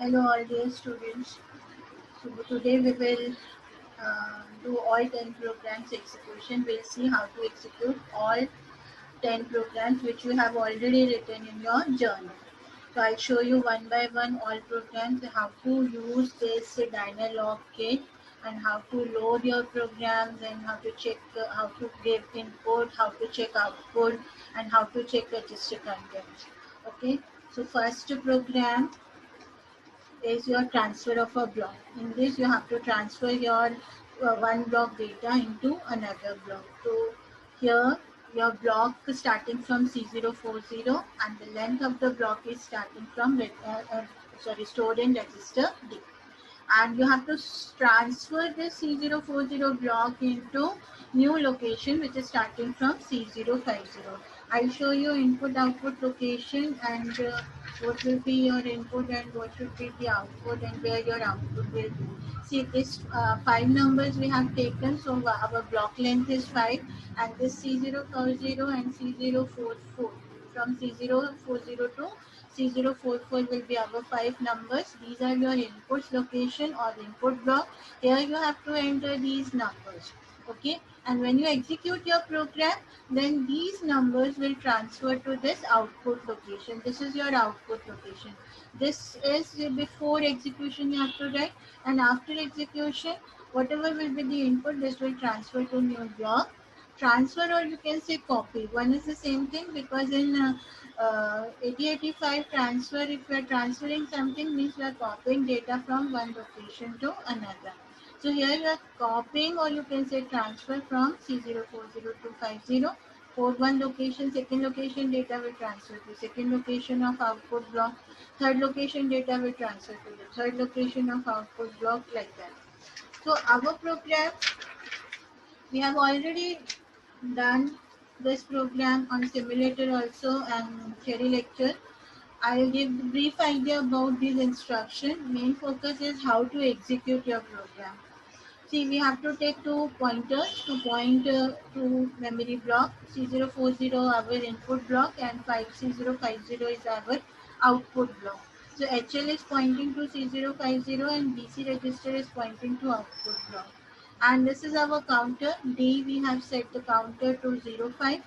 Hello, all dear students. So today we will do all 10 programs execution. We'll see how to execute all 10 programs which you have already written in your journal. So I'll show you one by one all programs, how to use this Dynalog kit and how to load your programs and how to check, how to give input, how to check output and how to check register contents. Okay, so first program is your transfer of a block. In this, you have to transfer your one block data into another block. So here, your block is starting from C040 and the length of the block is starting from stored in register D, and you have to transfer this C040 block into new location which is starting from C050. I'll show you input output location and what will be your input and what should be the output and where your output will be. See, this five numbers we have taken, so our block length is 5, and this C040 and C044, from C040 to C044 will be our five numbers. These are your inputs location or input block. Here you have to enter these numbers. Okay, and when you execute your program, then these numbers will transfer to this output location. This is your output location. This is before execution you have to write, and after execution, whatever will be the input, this will transfer to new block. Transfer, or you can say copy. One is the same thing, because in 8085 transfer, if we are transferring something, means we are copying data from one location to another. So here you are copying, or you can say transfer, from C040 to 50. For one location, second location data will transfer to second location of output block. Third location data will transfer to the third location of output block, like that. So our program, we have already done this program on simulator also and theory lecture. I'll give a brief idea about this instruction. Main focus is how to execute your program. See, we have to take two pointers to point to memory block. C040 our input block and 5050 is our output block. So HL is pointing to C050 and BC register is pointing to output block. And this is our counter. D, we have set the counter to 05.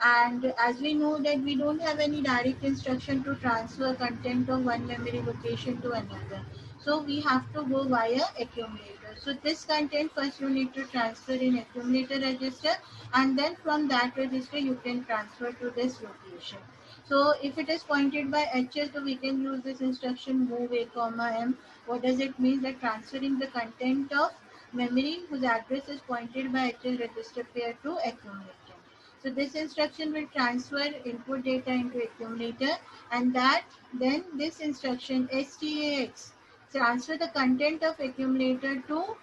And as we know that we don't have any direct instruction to transfer content of one memory location to another. So we have to go via accumulator. So this content first you need to transfer in accumulator register, and then from that register you can transfer to this location. So if it is pointed by HL, so we can use this instruction move a comma m. What does it mean? That transferring the content of memory whose address is pointed by HL register pair to accumulator. So this instruction will transfer input data into accumulator, and that then this instruction STAX transfer the content of accumulator to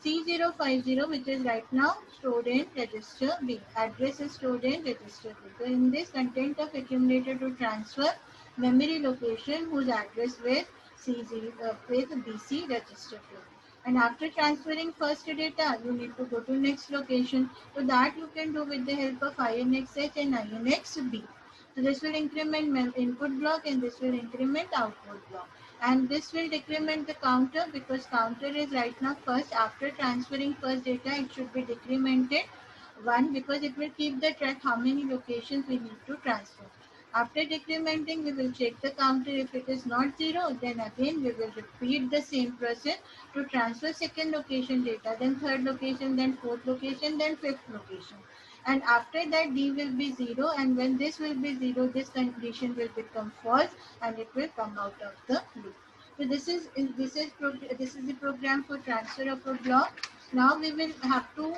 C050, which is right now stored in register B. Address is stored in register B. So in this, content of accumulator to transfer memory location whose address with with BC register B. And after transferring first data, you need to go to next location. So that you can do with the help of INXH and INXB. So this will increment input block and this will increment output block. And this will decrement the counter, because counter is right now first. After transferring first data, it should be decremented 1, because it will keep the track how many locations we need to transfer. After decrementing, we will check the counter. If it is not 0, then again we will repeat the same process to transfer second location data, then third location, then fourth location, then fifth location. And after that, D will be 0, and when this will be 0, this condition will become false and it will come out of the loop. So this is the program for transfer of a block. Now we will have to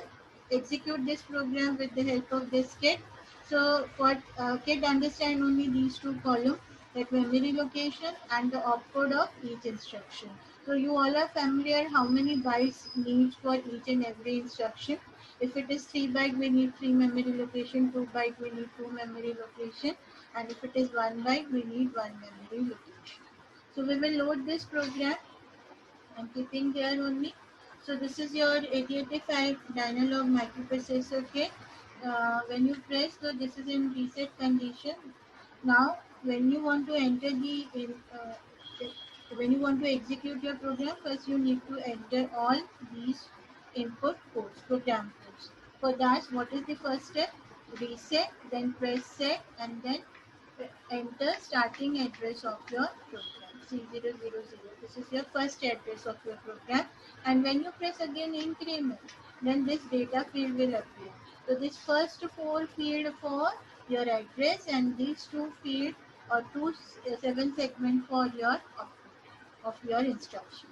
execute this program with the help of this kit. So for kit, understand only these two columns, that memory location and the opcode of each instruction. So you all are familiar how many bytes needs for each and every instruction. If it is 3 byte, we need 3 memory location. 2 byte, we need 2 memory location. And if it is 1 byte, we need 1 memory location. So we will load this program. I'm keeping there only. So this is your 8085 Dynalog microprocessor kit. When you press, so this is in reset condition. Now, when you want to enter the So when you want to execute your program, first you need to enter all these input codes, program codes. For that, what is the first step? Reset, then press set, and then enter starting address of your program, C000. This is your first address of your program. And when you press again increment, then this data field will appear. So this first four field for your address and these two field or two 7 segment for your output of your instruction.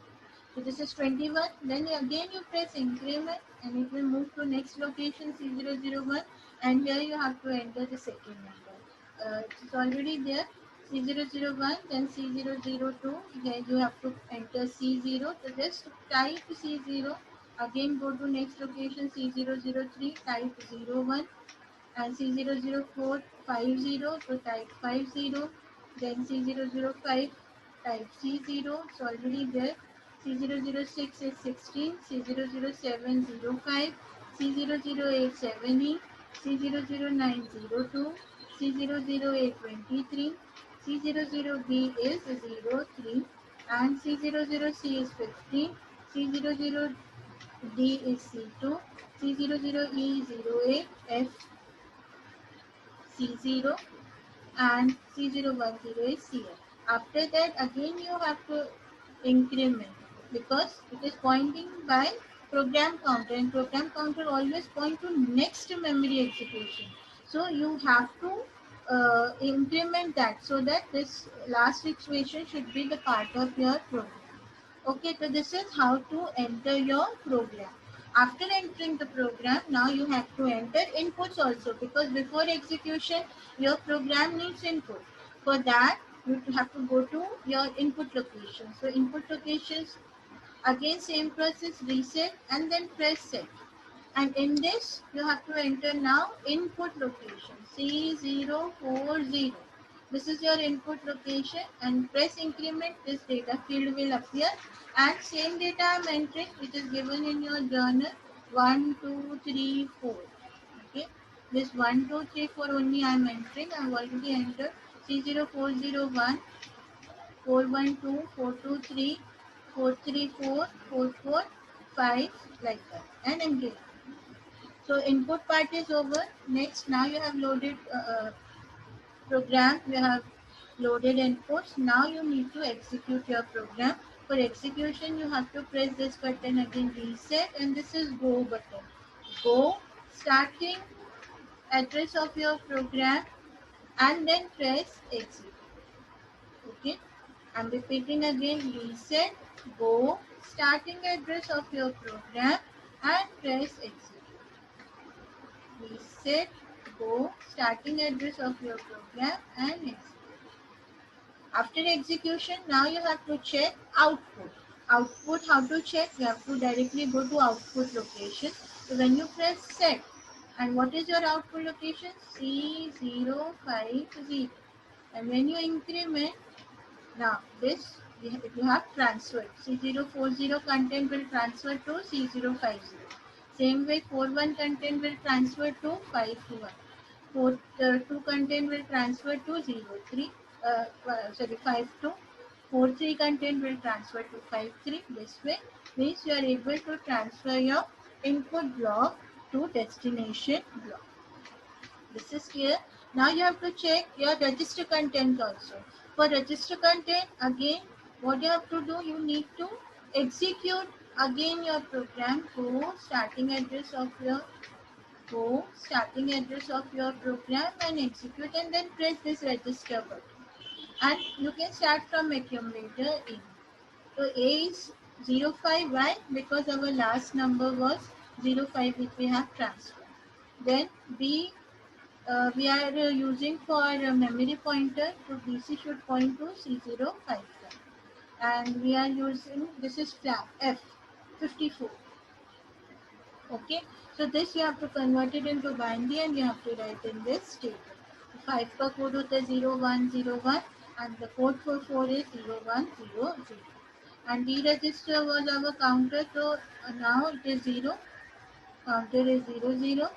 So this is 21. Then again you press increment and it will move to next location C001, and here you have to enter the second number. It's already there C001, then C002. Here you have to enter C0. So just type C0. Again go to next location C003. Type 01 and C004 50. So type 50. Then C005 type C0. So already there. C006 is 16, C007 05, C008 70, C009 02, C008 23, C00B is 03, and C00C is 15, C00D is C2, C00E 08, F C0, and C010 is CL. After that, again you have to increment because it is pointing by program counter, and program counter always point to next memory execution. So you have to increment that so that this last equation should be the part of your program. Okay, so this is how to enter your program. After entering the program, now you have to enter inputs also, because before execution, your program needs input. For that, you have to go to your input location. So input locations, again same process, reset and then press set. And in this, you have to enter now input location C040. This is your input location, and press increment. This data field will appear, and same data I am entering, which is given in your journal 1, 2, 3, 4. Okay, this 1, 2, 3, 4 only I am entering. I have already entered C0401, 412, 423, 434, 44, 5, like that, and engage. So input part is over. Next, now you have loaded program. You have loaded inputs. Now you need to execute your program. For execution, you have to press this button again, reset, and this is go button. Go, starting address of your program, and then press exit. Okay, I'm repeating again, reset, go, starting address of your program, and press exit. Reset, go, starting address of your program, and execute. After execution, now you have to check output. Output, how to check? You have to directly go to output location. So when you press set, and what is your output location? C050. And when you increment, now this you have transferred. C040 content will transfer to C050. Same way 41 content will transfer to 51. 42 content will transfer to 03. Sorry, 52. 43 content will transfer to 53. This way means you are able to transfer your input block to destination block. This is clear. Now you have to check your register content also. For register content, again, what you have to do, you need to execute again your program. Go starting address of your program and execute, and then press this register button. And you can start from accumulator in. So A is 05. Why? Because our last number was 05 which we have transferred. Then B, we are using for memory pointer, so BC should point to C051, and we are using, this is flag F54. Okay, so this you have to convert it into binary and you have to write in this table. 5 का code होता है 0101 and the code for 4 is 0100, and D register was our counter, so now it is 0, counter is 00,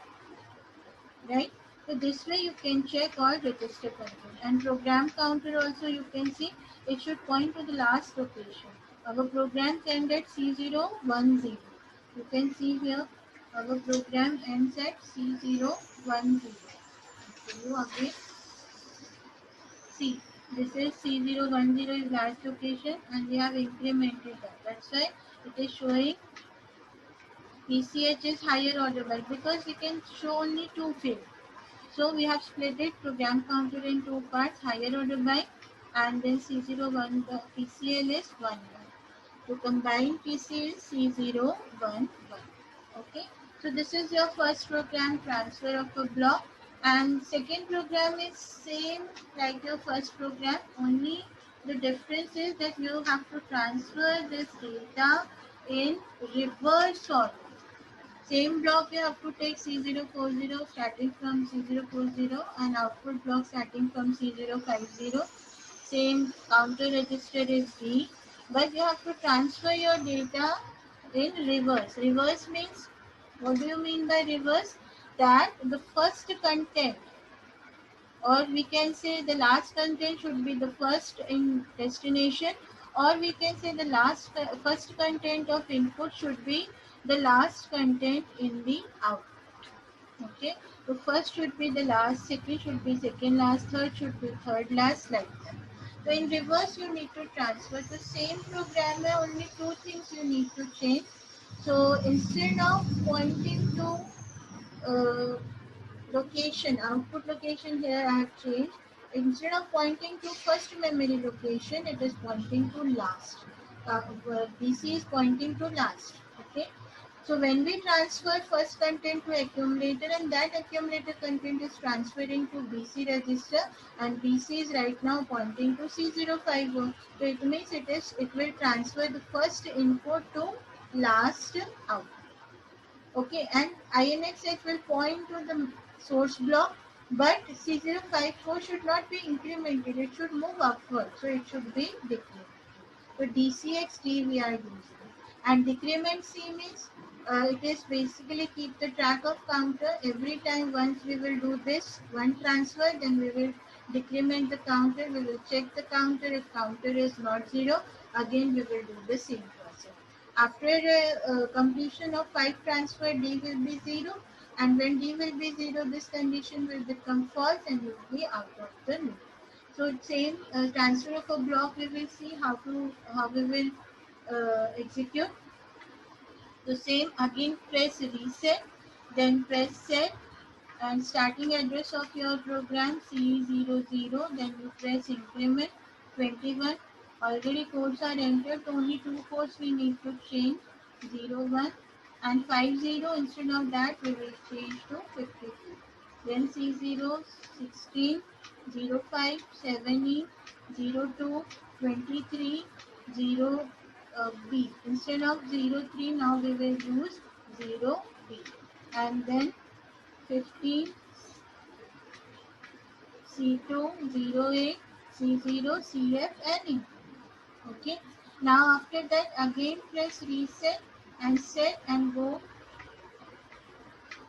right? So this way you can check all register content. And program counter also you can see it should point to the last location. Our program ends at C010. You can see here our program ends at C010. So you again see this is C010 is last location and we have incremented that. That's why it is showing PCH is higher order byte because we can show only two fields. So we have split it program counter in two parts, higher order byte and then C01 the PCL is 1 byte. To combine PC is C011. Okay. So this is your first program transfer of a block and second program is same like your first program, only the difference is that you have to transfer this data in reverse order. Same block you have to take C040 starting from C040 and output block starting from C050. Same counter register is D, but you have to transfer your data in reverse. Reverse means, what do you mean by reverse? That the first content, or we can say the last content should be the first in destination, or we can say the first content of input should be the last content in the output. Okay, so first should be the last, second should be second last, third should be third last, like that. So in reverse you need to transfer the same program, only two things you need to change. So instead of pointing to uh, location, output location, here I have changed. Instead of pointing to first memory location, it is pointing to last. BC is pointing to last. Okay. So when we transfer first content to accumulator and that accumulator content is transferring to BC register and BC is right now pointing to C050. So it means it will transfer the first input to last output. Okay, and INX it will point to the source block, but C054 should not be incremented, it should move upward, so it should be decremented. So DCXD we are using. And decrement C means it is basically keep the track of counter. Every time once we will do this one transfer, then we will decrement the counter, we will check the counter. If counter is not 0, again we will do the same process. After completion of 5 transfer, D will be 0, and when D will be 0, this condition will become false and you will be out of the loop. So same transfer of a block, we will see how we will execute. So same again press reset, then press set and starting address of your program C00, then you press increment 21. Already codes are entered, only two codes we need to change 01 and 50. Instead of that we will change to 52. Then C0 16 05 17 02 23 0 B. Instead of 03 now we will use 0B and then 15 C2 08 C0 CF and E. Okay. Now after that again press reset and set and go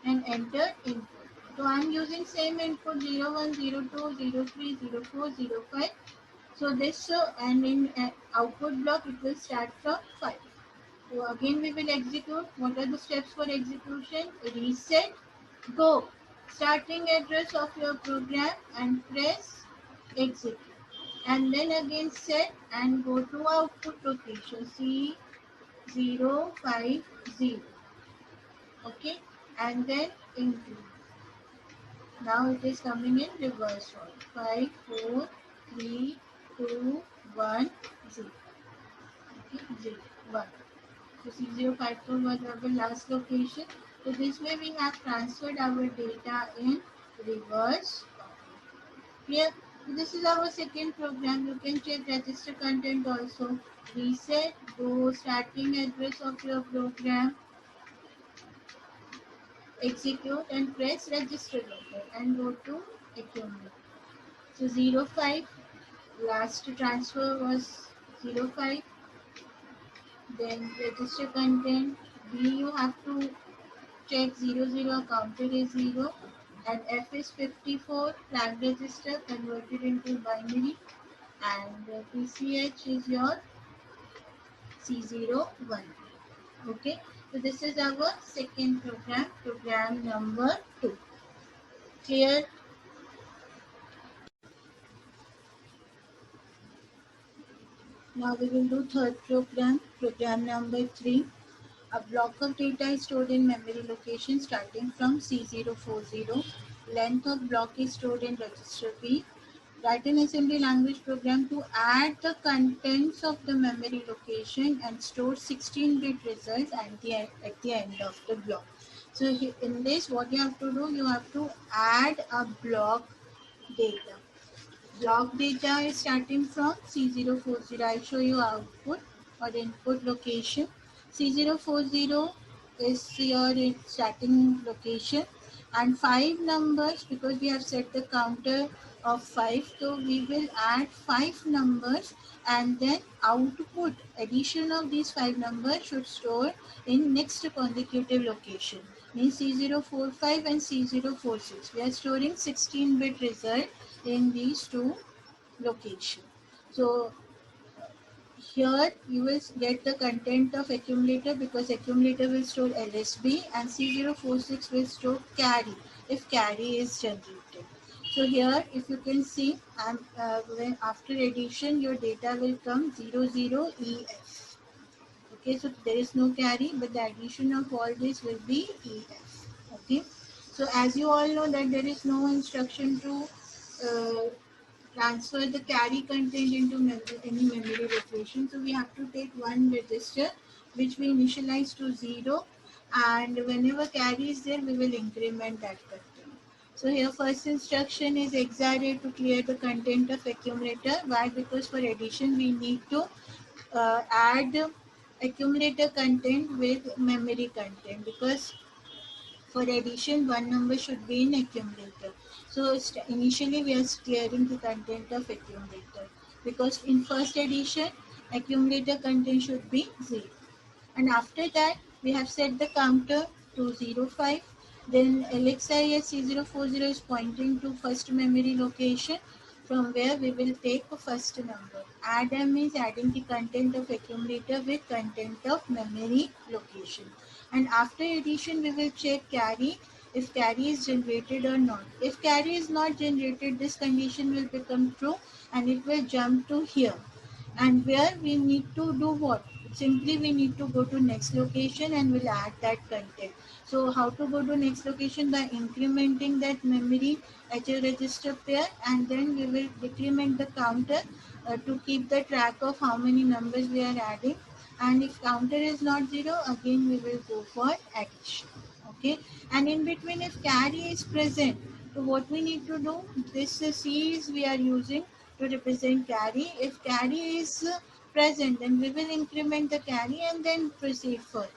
and enter input. So I am using same input 01, 02, 03, 04, 05. So this and in output block it will start from 5. So again we will execute. What are the steps for execution? Reset, go. Starting address of your program and press execute. And then again set and go to output location C050. Okay. And then include. Now it is coming in reverse order. 5, 4, 3, 2, 1, 0. Okay, 0, 1. So C054 was our last location. So this way we have transferred our data in reverse order. Here, this is our second program. You can check register content also. Reset, go starting address of your program, execute and press register local and go to accumulate. So 05, last transfer was 05, then register content, B you have to check 00, counter is 0 and F is 54 flag register converted into binary, and PCH is your C01. Okay, so this is our second program, program number 2. Clear? Now we will do third program, program number 3. A block of data is stored in memory location starting from C040. Length of block is stored in register B. Write an assembly language program to add the contents of the memory location and store 16-bit results at the end of the block. So in this, what you have to do, you have to add a block data. Block data is starting from C040. I'll show you output or input location. C040 is your starting location, and 5 numbers, because we have set the counter of 5, so we will add 5 numbers, and then output addition of these 5 numbers should store in next consecutive location, means C045 and C046. We are storing 16-bit result in these two locations. So here you will get the content of accumulator, because accumulator will store LSB, and C046 will store carry if carry is generated. So here, if you can see, when after addition your data will come 00EF. Okay, so there is no carry, but the addition of all this will be EF. Okay, so as you all know that there is no instruction to transfer the carry content into any memory location. So we have to take one register which we initialize to 0, and whenever carry is there, we will increment that content. So here first instruction is exarray to clear the content of accumulator. Why? Because for addition we need to add accumulator content with memory content, because for addition, one number should be in accumulator. So initially we are clearing the content of accumulator, because in first addition, accumulator content should be 0. And after that, we have set the counter to 05. Then LXI at C040 is pointing to first memory location, from where we will take the first number. Add M means adding the content of accumulator with content of memory location. And after addition, we will check carry, if carry is generated or not. If carry is not generated, this condition will become true and it will jump to here. And where we need to do what? Simply we need to go to next location and we'll add that content. So how to go to next location? By incrementing that memory HL register pair, and then we will decrement the counter to keep the track of how many numbers we are adding. And if counter is not 0, again we will go for addition. Okay, and in between, if carry is present, so what we need to do, this C is we are using to represent carry. If carry is present, then we will increment the carry and then proceed further.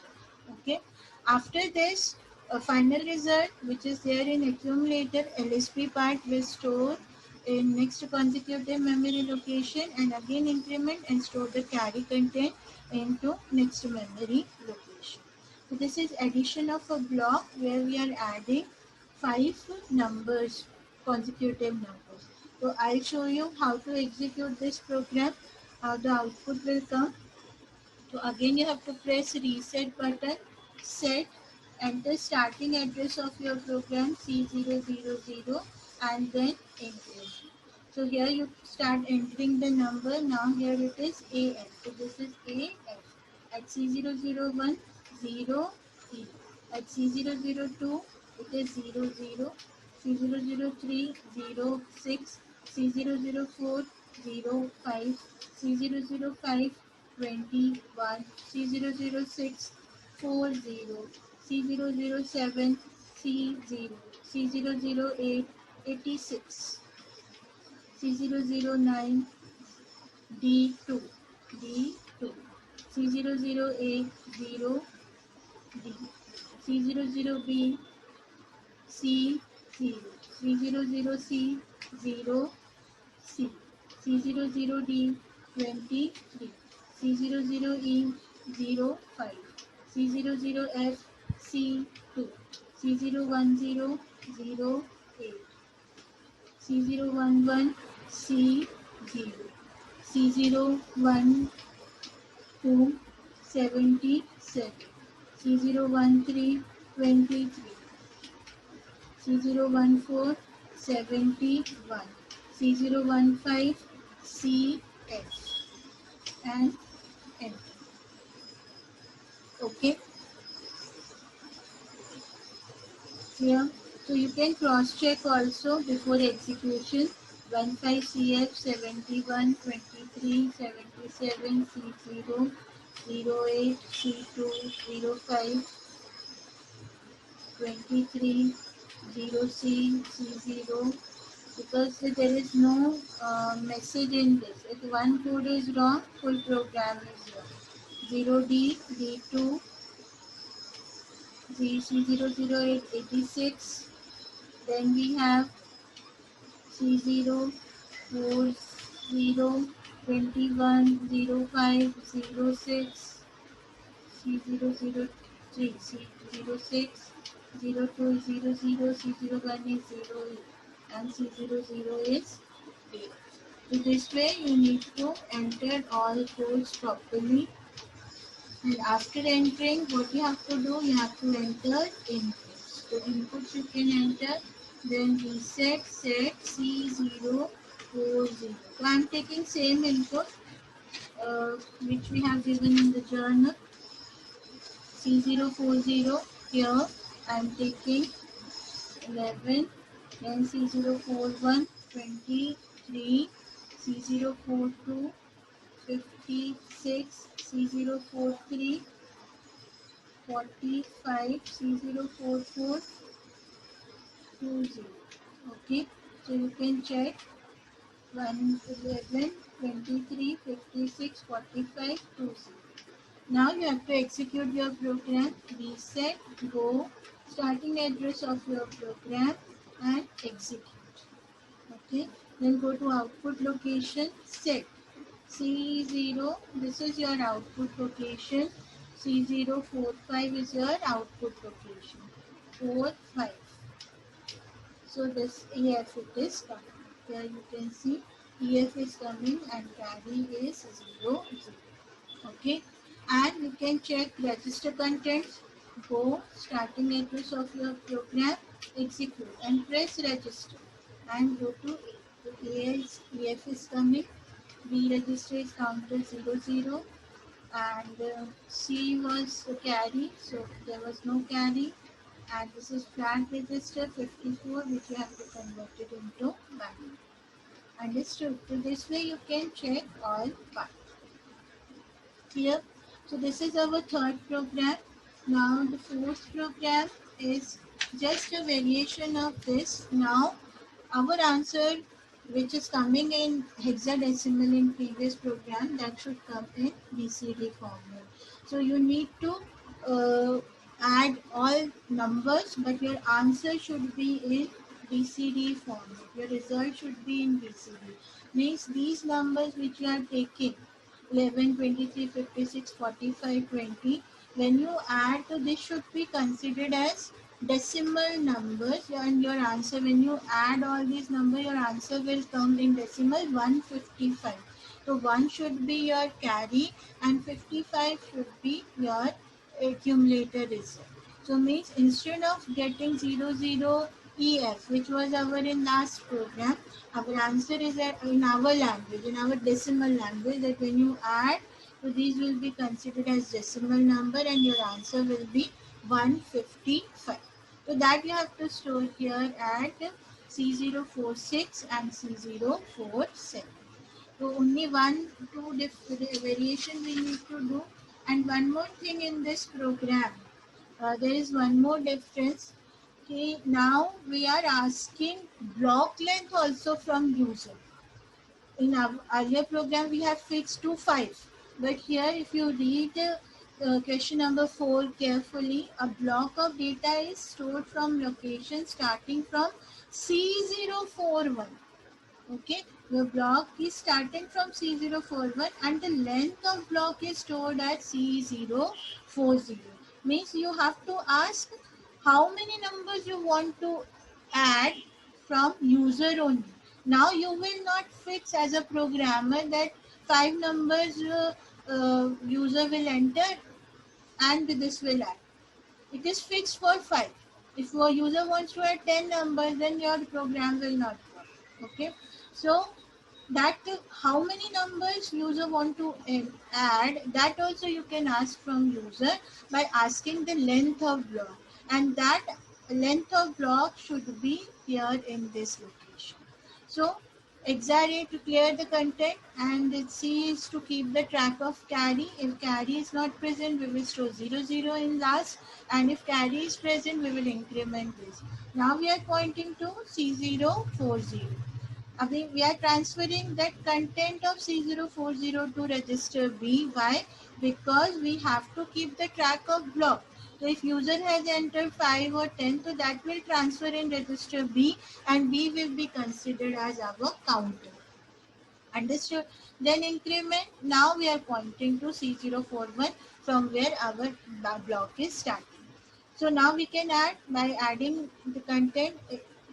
Okay, after this, a final result which is there in accumulator, LSB part will store in next consecutive memory location, and again increment and store the carry content into next memory location. So this is addition of a block where we are adding 5 numbers, consecutive numbers. So I'll show you how to execute this program, how the output will come. So again you have to press reset button, set, enter starting address of your program C000, and then enter. So here you start entering the number. Now here it is AF. So this is AF. At C001, 0, 0. At C002, it is 0, 0. C003, 0, 6. C004, 0, 5. C005, 21. C006, 40. C007, C0. C008, 86. C009, D2, D2, C008, 0, D, C00B, C0, C00C, 0, C, C00D, 23, C00E, 0, 5, C00F, C2, C010, 0, 8. C011 C0. C012 77. C013 23. C014 71. C015 CF and enter. Okay. Here, so you can cross check also before execution. 15CF 71 23 77 C0 08 C2 05 23 0C C0, because there is no message in this. If one code is wrong, full program is wrong. 0D D2 C008 86. Then we have C0 40 21 05 06 C003 C06 02 00 C01 is 08 and C00 is 8. So this way you need to enter all codes properly, and after entering, what you have to do, you have to enter inputs. So inputs you can enter, then reset set C040. So I am taking same input which we have given in the journal. C040 here I am taking 11, then C041 23, C042 56, C043 45, C044 20. Okay, so you can check 111 23 56 45 20. Now you have to execute your program. Reset, go, starting address of your program and execute. Okay, then go to output location, set C0, this is your output location. C045 is your output location. 4 5. So this EF it is coming. Here you can see EF is coming and carry is 0 0. Okay, and you can check register contents. Go, starting address of your program, execute and press register and go to A. So EF is coming. B register is counted 0 0, and C was the carry, so there was no carry, and this is flag register 54, which you have to convert it into value. Understood? So this way you can check all parts. Here, so this is our third program. Now the fourth program is just a variation of this. Now our answer, which is coming in hexadecimal in previous program, that should come in BCD format. So you need to add all numbers, but your answer should be in BCD format. Your result should be in BCD. Means these numbers which you are taking, 11, 23, 56, 45, 20, when you add, so this should be considered as decimal numbers, and your answer, when you add all these numbers, your answer will come in decimal 155. So 1 should be your carry and 55 should be your accumulator result. So means instead of getting 00 EF, which was our in last program, our answer is in our language, in our decimal language, that when you add, so these will be considered as decimal number and your answer will be 155. So that you have to store here at C046 and C047. So only two variation we need to do. And one more thing in this program, there is one more difference. Okay, now we are asking block length also from user. In our earlier program, we have fixed to 5. But here, if you read question number 4 carefully, a block of data is stored from location starting from C041. Okay, the block is starting from C041 and the length of block is stored at C040. Means you have to ask how many numbers you want to add from user only. Now you will not fix as a programmer that 5 numbers user will enter and this will add. It is fixed for 5. If your user wants to add 10 numbers, then your program will not work. Okay. So that how many numbers user want to add, that also you can ask from user by asking the length of block, and that length of block should be here in this location. So exarray to clear the content, and C is to keep the track of carry. If carry is not present, we will store 0 in last, and if carry is present, we will increment this. Now we are pointing to C040. We are transferring that content of C040 to register B. Why? Because we have to keep the track of block. So if user has entered 5 or 10, so that will transfer in register B, and B will be considered as our counter. Understood? Then increment. Now we are pointing to C041 from where our block is starting. So now we can add by adding the content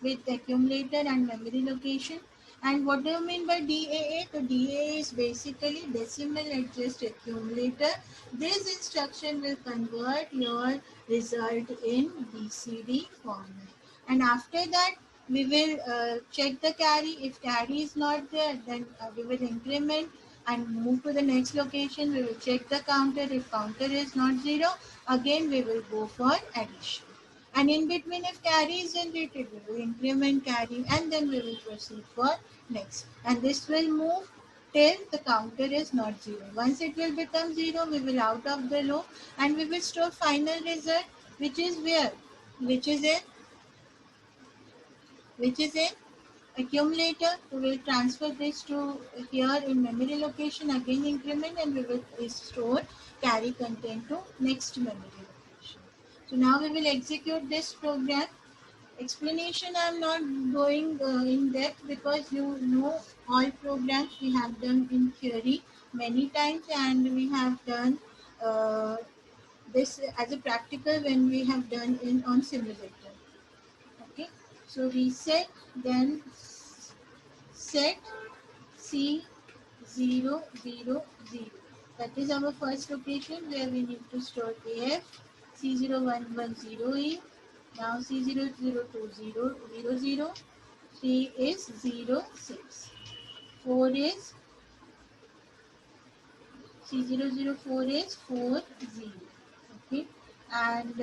with accumulator and memory location. And what do you mean by DAA? So DAA is basically decimal adjust accumulator. This instruction will convert your result in BCD format. And after that, we will check the carry. If carry is not there, then we will increment and move to the next location. We will check the counter. If counter is not 0, again we will go for addition. And in between, if carry is generated, we will increment carry, and then we will proceed for next. And this will move till the counter is not 0. Once it will become 0, we will out of the loop, and we will store final result, which is where? Which is in accumulator. We will transfer this to here in memory location, again increment, and we will store carry content to next memory location. So now we will execute this program. Explanation I am not going in depth, because you know all programs we have done in theory many times, and we have done this as a practical when we have done in on simulator. Okay, so reset, then set C000. That is our first location where we need to store AF. C0110E. Now C00200. 3 is 06. 4 is C004 is 40. Okay, and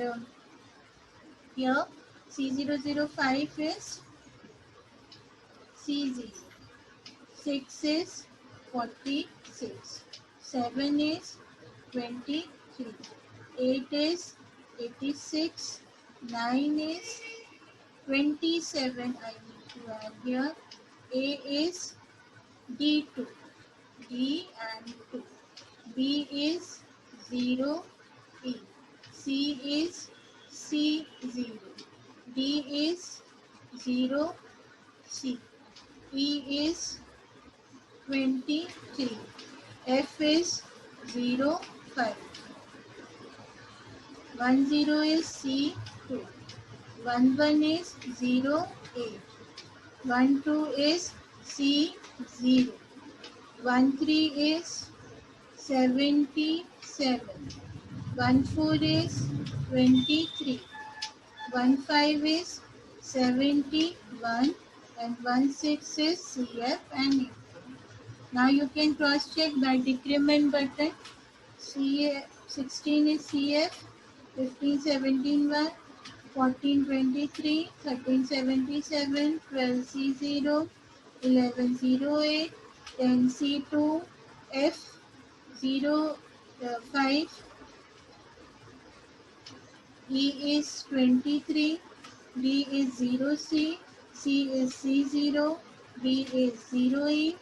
here C005 is C0. 6 is 46. 7 is 23. 8 is 86. 9 is 27. I need to add here. A is D2. D and 2. B is 0. E. C is C0. D is 0. C. E is 23. F is 0, 5. 10 is C2. 11 is 0, 8. 12 is C0. 13 is 77. 14 is 23. 15 is 71. And 16 is CF and E. Now you can cross check by decrement button. 16 is CF, 15 17 1, 14 23, 13 77, 12 C0, 11 08, 10 C2, F 0 5, E is 23, D is 0 C, C is C0, B is 0 E,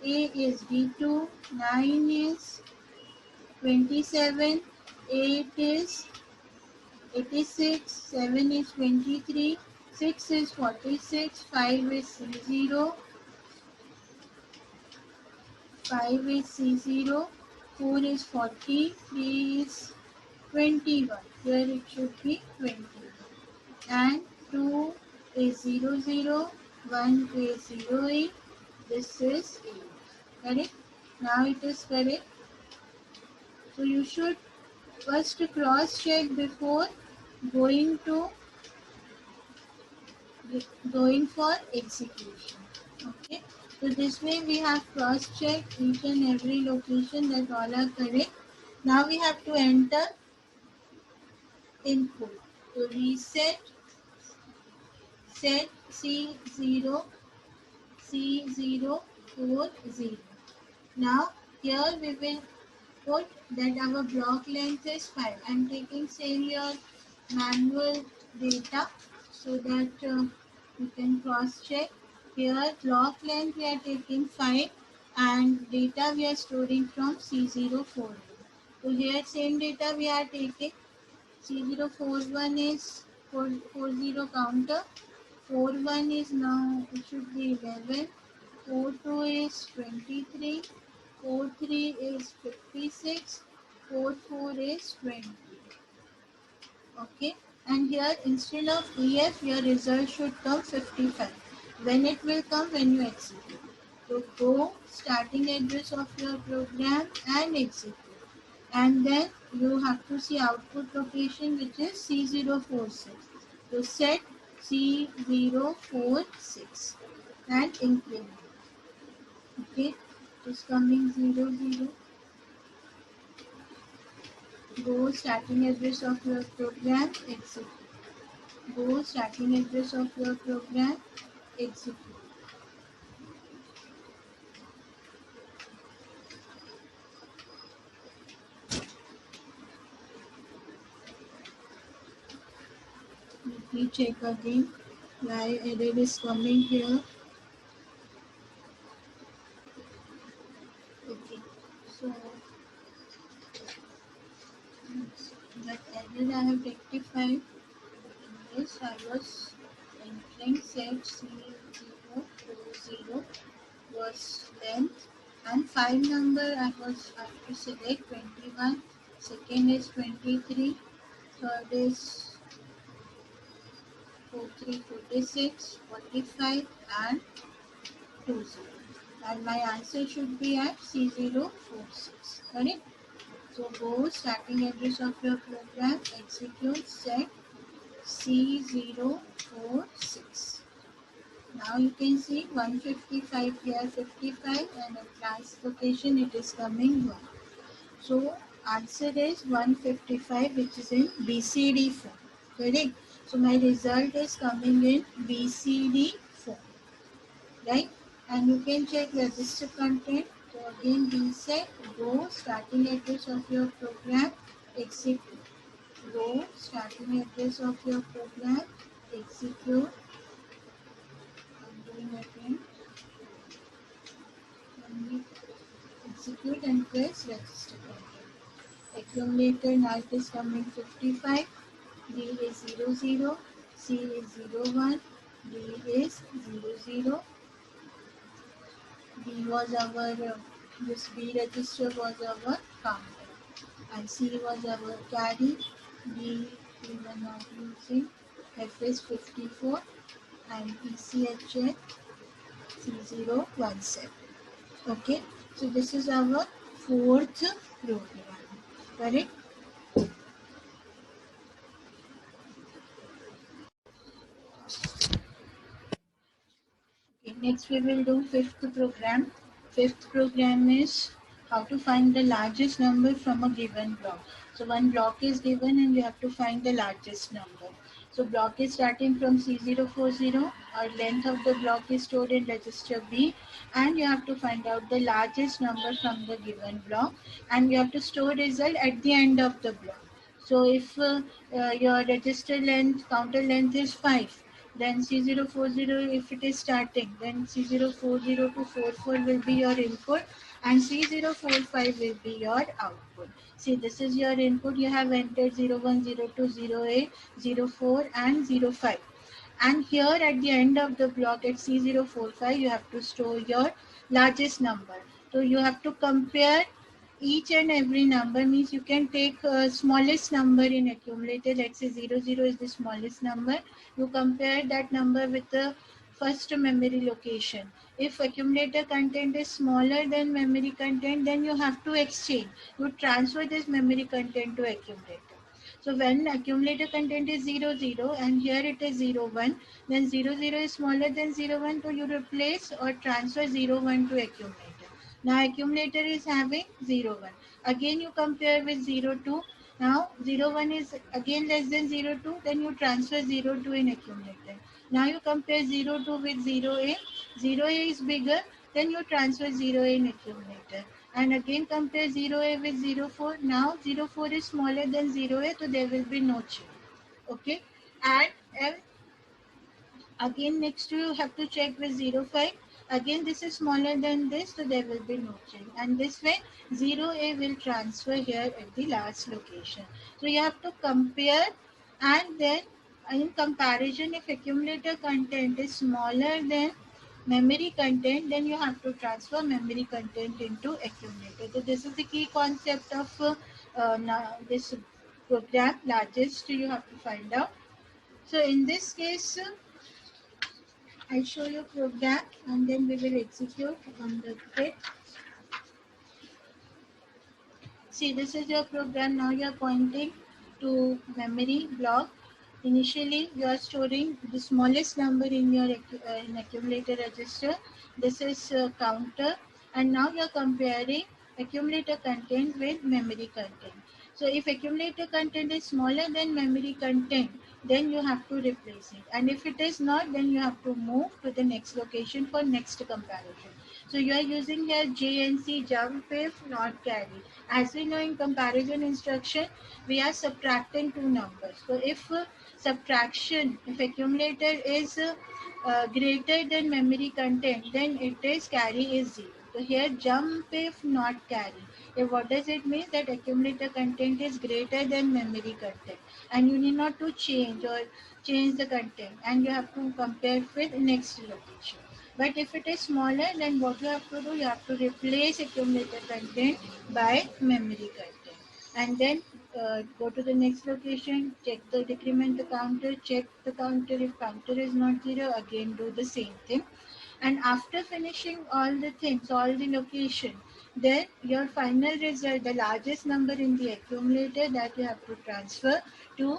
A is D2, 9 is 27, 8 is 86, 7 is 23, 6 is 46, 5 is C0, 5 is C0, 4 is 40, 3 is 21. Here it should be 20. And 2 is 00, 1 is 0E. This is A. Correct? Now it is correct. So you should first cross check before going to going for execution. Okay. So this way we have cross checked each and every location that all are correct. Now we have to enter input. So reset set C0 C040. Now here we will put that our block length is 5. I am taking same your manual data so that you can cross check. Here block length we are taking 5 and data we are storing from C040. So here same data we are taking. C041 is 40 counter. 41 is now, it should be 11. 42 is 23. 43 is 56. 44 is 20. Okay. And here instead of EF, your result should come 55. When it will come? When you execute. So go starting address of your program and execute. And then you have to see output location which is C046. So set C046 and increment. Okay, it's coming 00. Go starting address of your program, execute. Go starting address of your program, execute. Let me check again why error is coming here. Okay, so that error I have rectified. Yes, I was entering set C040 was length and 5 number I have to select 21, second is 23, third is 43, 46, 45 and 20. And my answer should be at C046. Correct? So go starting address of your program, execute set C046. Now you can see 155 here, 55 and at last location it is coming 1. So answer is 155 which is in BCD form. Correct? So my result is coming in BCD form. Right? And you can check register content. So again reset, go starting address of your program, execute. Go starting address of your program, execute. I'm doing again. Execute and press register content. Accumulator now it is coming 55. D is 00. C is 01. D is 00. B was our this B register was our counter and C was our carry. D we were not using. F is 54 and ECHN C017. Okay, so this is our fourth program. Correct? Okay, next we will do fifth program. Fifth program is how to find the largest number from a given block. So one block is given and you have to find the largest number. So block is starting from C040. Our length of the block is stored in register B and you have to find out the largest number from the given block and you have to store result at the end of the block. So if your register length, counter length is 5, then C040 if it is starting, then C040 to 44 will be your input and C045 will be your output. See, this is your input. You have entered 01, 02, 08, 04 and 05. And here at the end of the block at C045, you have to store your largest number. So you have to compare each and every number, means you can take smallest number in accumulator. Let's say 00 is the smallest number. You compare that number with the first memory location. If accumulator content is smaller than memory content, then you have to exchange. You transfer this memory content to accumulator. So when accumulator content is 0, 0 and here it is 0, 1, then 0, 0 is smaller than 0, 1, so you replace or transfer 0, 1 to accumulator. Now accumulator is having 0, 1. Again you compare with 0, 2. Now 0, 1 is again less than 0, 2, then you transfer 0, 2 in accumulator. Now you compare 0, 2 with 0a. 0a is bigger, then you transfer 0a in accumulator. And again compare 0a with 04. Now 04 is smaller than 0a, so there will be no change. Okay. And again next to you have to check with 05. Again this is smaller than this, so there will be no change. And this way 0a will transfer here at the last location. So you have to compare, and then in comparison, if accumulator content is smaller than memory content, then you have to transfer memory content into accumulator. So this is the key concept of this program. Largest you have to find out. So in this case, I'll show you program and then we will execute on the grid. See, this is your program. Now you are pointing to memory block. Initially, you are storing the smallest number in your in accumulator register. This is counter, and now you are comparing accumulator content with memory content. So, if accumulator content is smaller than memory content, then you have to replace it. And if it is not, then you have to move to the next location for next comparison. So you are using here JNC, jump if not carry. As we know in comparison instruction, we are subtracting two numbers. So if subtraction, if accumulator is greater than memory content, then it is carry is 0. So here jump if not carry. If what does it mean? That accumulator content is greater than memory content, and you need not to change the content, and you have to compare with next location. But if it is smaller, then what you have to do, you have to replace accumulator content by memory content. And then go to the next location, check the decrement the counter, check the counter. If counter is not 0, again do the same thing. And after finishing all the things, all the location, then your final result, the largest number in the accumulator, that you have to transfer to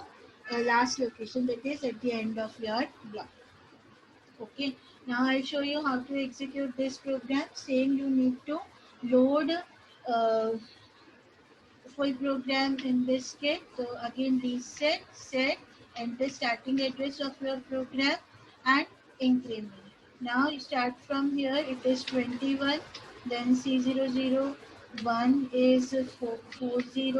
last location, that is at the end of your block. Okay, now I'll show you how to execute this program. Same, you need to load uh, full program in this kit. So again, reset, set, enter starting address of your program and increment. Now you start from here. It is 21. Then C00. 1 is 40.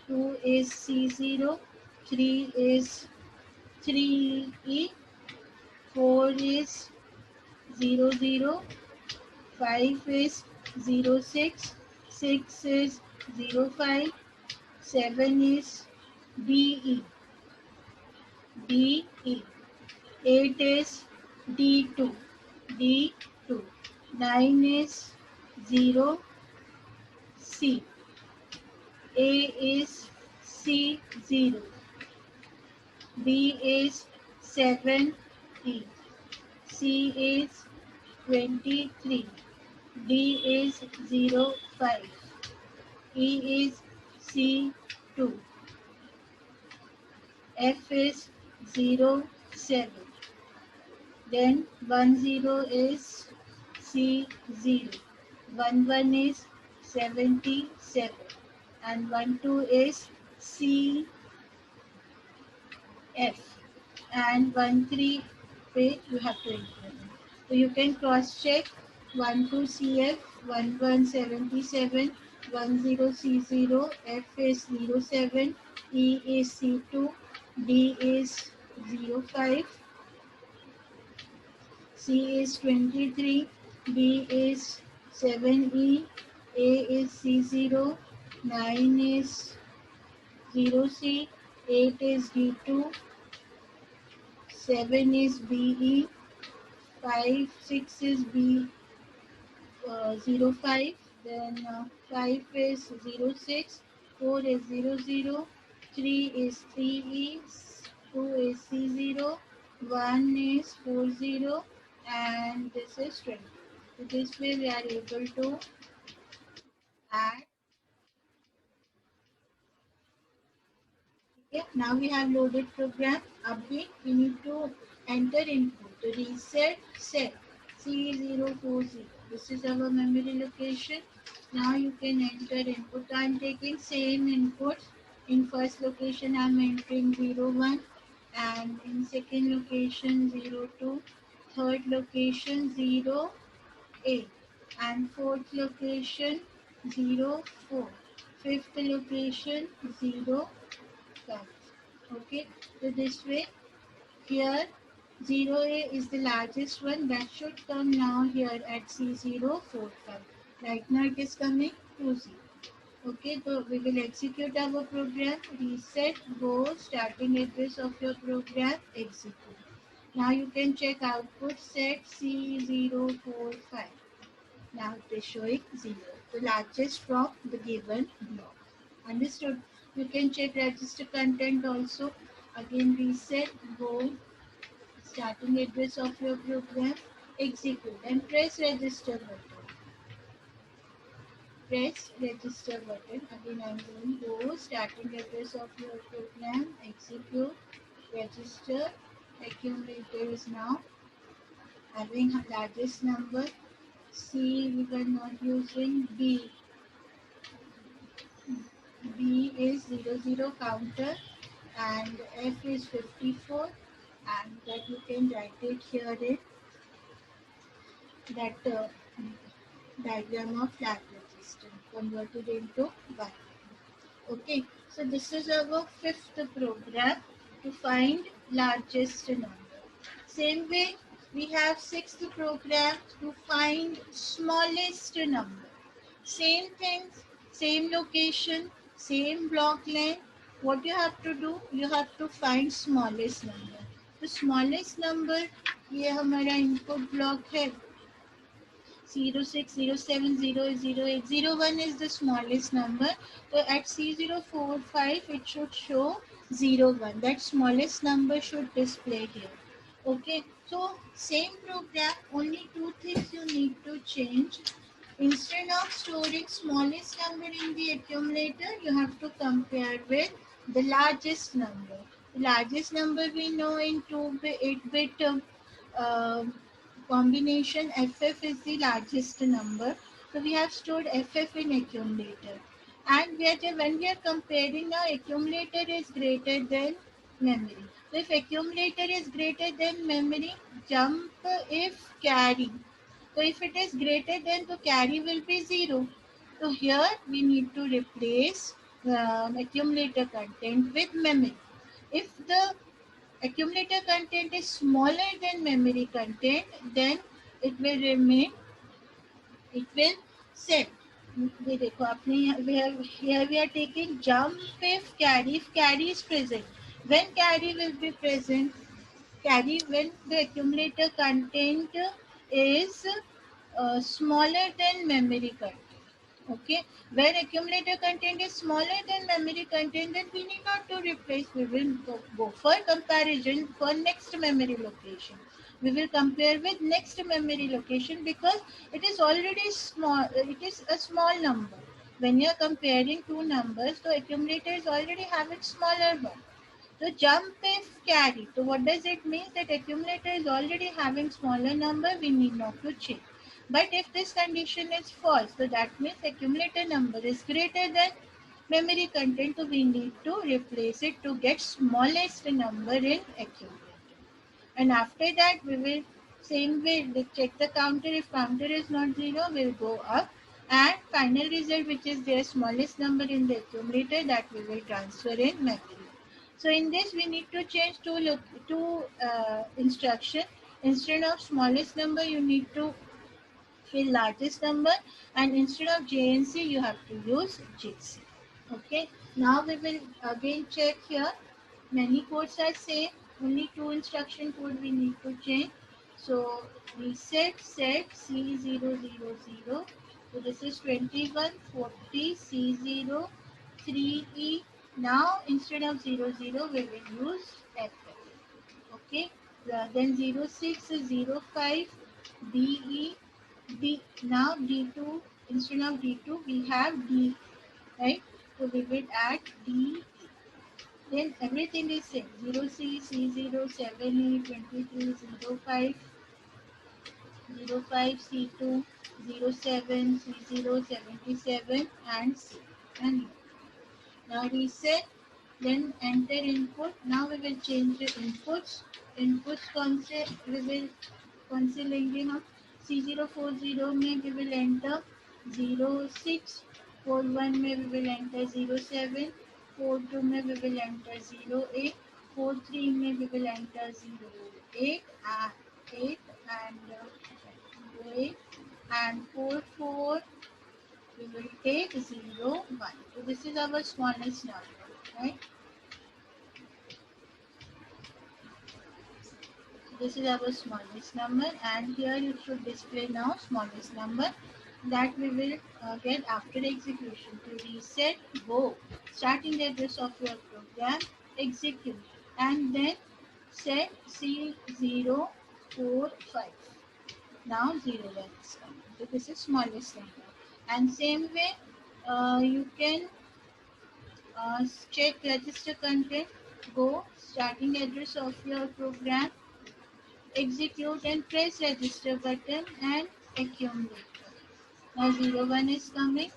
2 is C0. 3 is 3E. 4 is 00. 5 is 06. 6 is 05. 7 is DE. DE. 8 is D2. D2. 9 is 0. C. A is C0. B is 7E. C is 23. D is 05. E is C2. F is 07. Then 10 is C0. 11 is 77. And 12 is CF. And 13 page you have to implement. So you can cross check 12 CF, 1177, 10 C0, F is 07, E is C2, D is 05, C is 23, B is 7E, A is C0, 9 is 0C, 8 is D2, 7 is BE, 5, 6 is B 05, then 5 is 06, 4 is 00, 3 is 3E, 2 is C0, 1 is 40, and this is 20. So this way we are able to add. Okay, now we have loaded program. Update, we need to enter input. To reset set C040. This is our memory location. Now you can enter input. I am taking same input. In first location I am entering 01 and in second location 02, third location 08 and fourth location 04, fifth location 05. Okay, so this way here 0A is the largest one that should come now here at C045. Right now it is coming 20. Okay, so we will execute our program, reset, go, starting address of your program, execute. Now you can check output set C045. Now it is showing 0, the largest from the given block. Understood? You can check register content also. Again reset, go, starting address of your program, execute and press register button. Press register button. Again I am going go, starting address of your program, execute, register, accumulator is now having largest number. C we were not using, B is 00 counter and F is 54 and that you can write it here in that diagram of flag register converted into binary. Okay, so this is our fifth program to find largest number. Same way, we have sixth program to find smallest number. Same things, same location, same block length. What you have to do, you have to find smallest number. तो smallest number ये हमारा input block है 06, 07, 08, 01 is the smallest number. So at C045 it should show 01. That smallest number should display here. Okay, so same program, only two things you need to change. Instead of storing smallest number in the accumulator, you have to compare with the largest number. The largest number we know in 8-bit combination FF is the largest number. So we have stored FF in accumulator. And when we are comparing now, accumulator is greater than memory. So if accumulator is greater than memory, jump if carry. So if it is greater than, the carry will be 0. So here we need to replace accumulator content with memory. If the accumulator content is smaller than memory content, then it will remain, it will set. ये देखो आपने here we are taking jump if carry is present. When carry will be present? Carry when the accumulator content is smaller than memory content. Okay, when accumulator content is smaller than memory content, then we need not to replace. We will go for comparison for next memory location. We will compare with next memory location because it is already small. It is a small number. When you are comparing two numbers, the accumulator is already having smaller one. So jump if carry. So what does it mean? That accumulator is already having smaller number, we need not to change. But if this condition is false, so that means accumulator number is greater than memory content, so we need to replace it to get smallest number in accumulator. And after that, we will same way check the counter. If counter is not 0, we'll go up. And final result, which is their smallest number in the accumulator, that we will transfer in memory. So in this, we need to change two instruction. Instead of smallest number, you need to fill largest number, and instead of JNC, you have to use JC. Okay. Now we will again check here. Many codes are same. Only two instruction code we need to change. So reset set C000. So this is 2140 C0 3E. Now instead of 00 we will use FF. Okay. then 0605 DE D. Now D2, instead of D2 we have D, right? So we will add D. Then everything is same. 0C, C0, 7A, 23, 05, 05, C2, 07, C0, 77, and C. And now reset, then enter input. Now we will change the inputs. Inputs concept we will कौन लेंगे हम C040 में we will enter 06, 41 में we will enter 07, 42 में we will enter 08, 43 में we will enter 08 and 8 and 44 we will take 01. So this is our smallest number, right? This is our smallest number, and here you should display now smallest number that we will get after execution. To reset, go starting the address of your program, execute, and then set C045. Now 01 is coming. So this is smallest number, and same way you can check register content. Go starting address of your program, execute and press register button and accumulate. Now 01 is coming.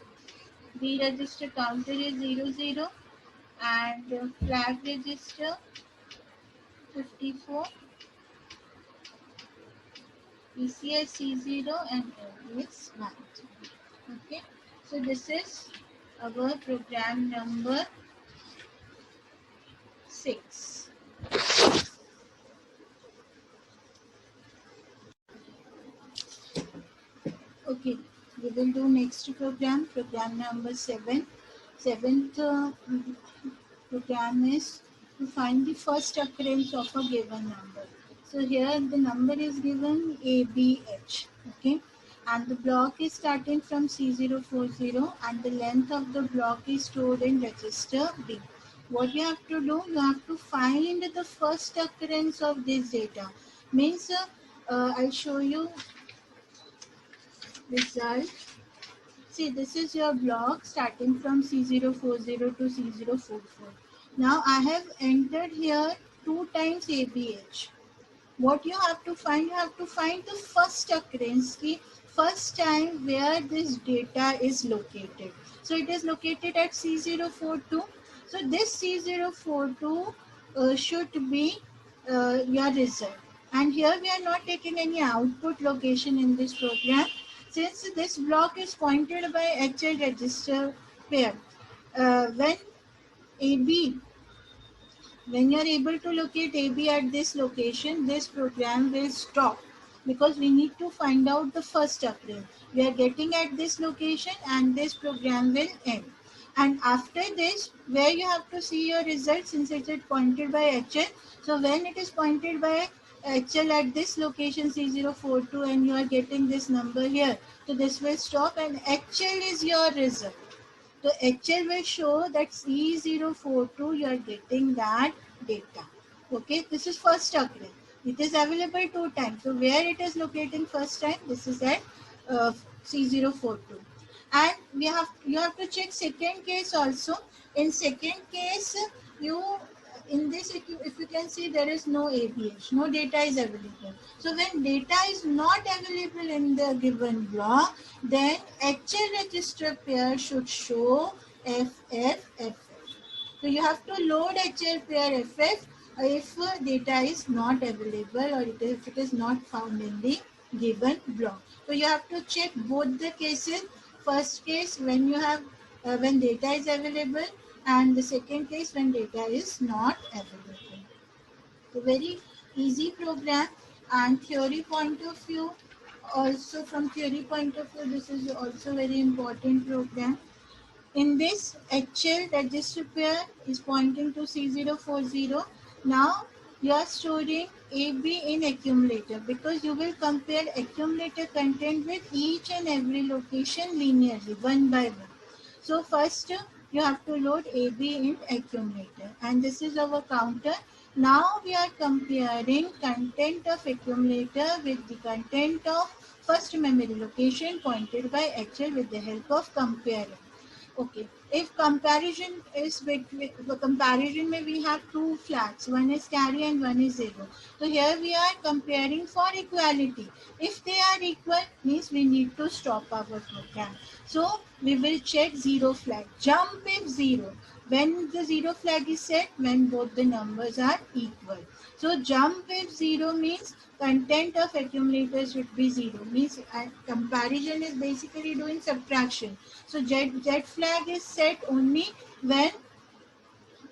The register counter is 00 and flag register 54, ECS C0 and LDS 90. Okay, so this is our program number 6. Okay, we will do next program number 7. Seventh program is to find the first occurrence of a given number. So here the number is given ABH, okay, and the block is starting from C040 and the length of the block is stored in register B. What you have to do, you have to find the first occurrence of this data. Means I'll show you result. See, this is your block starting from C040 to C044. Now I have entered here 2 times ABH. What you have to find? You have to find the first occurrence, the first time where this data is located. So it is located at C042. So this C042 should be your result. And here we are not taking any output location in this program. Since this block is pointed by HL register pair, when you are able to locate AB at this location, this program will stop because we need to find out the first occurrence. We are getting at this location and this program will end. And after this, where you have to see your result since it is pointed by HL. So when it is pointed by HL at this location C042 and you are getting this number here, so this will stop and HL is your result. So HL will show that C042 you are getting that data. Okay, this is first occurrence. It is available 2 times. So where it is locating first time, this is at C042. And you have to check second case also. In second case, in this, if you can see, there is no ABH, no data is available. So when data is not available in the given block, then HL register pair should show FFFF. So you have to load HL pair FF if data is not available or if it is not found in the given block. So you have to check both the cases. First case when you have when data is available, and the second case when data is not available. So very easy program, and theory point of view, also from theory point of view, this is also very important program. In this, HL register pair is pointing to C040. Now you are storing AB in accumulator because you will compare accumulator content with each and every location linearly, one by one. So first you have to load AB in accumulator, and this is our counter. Now we are comparing content of accumulator with the content of first memory location pointed by HL with the help of comparing. Okay, if comparison is between the comparison may we have two flags, one is carry and one is zero. So here we are comparing for equality. If they are equal means we need to stop our program. So we will check zero flag. Jump if zero. When the zero flag is set, when both the numbers are equal. So jump if zero means content of accumulator should be zero. Means comparison is basically doing subtraction. So Z flag is set only when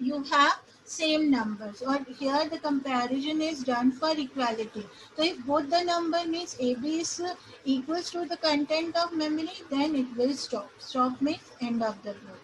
you have same numbers, or here the comparison is done for equality. So if both the number means AB is equals to the content of memory, then it will stop. Stop means end of the program.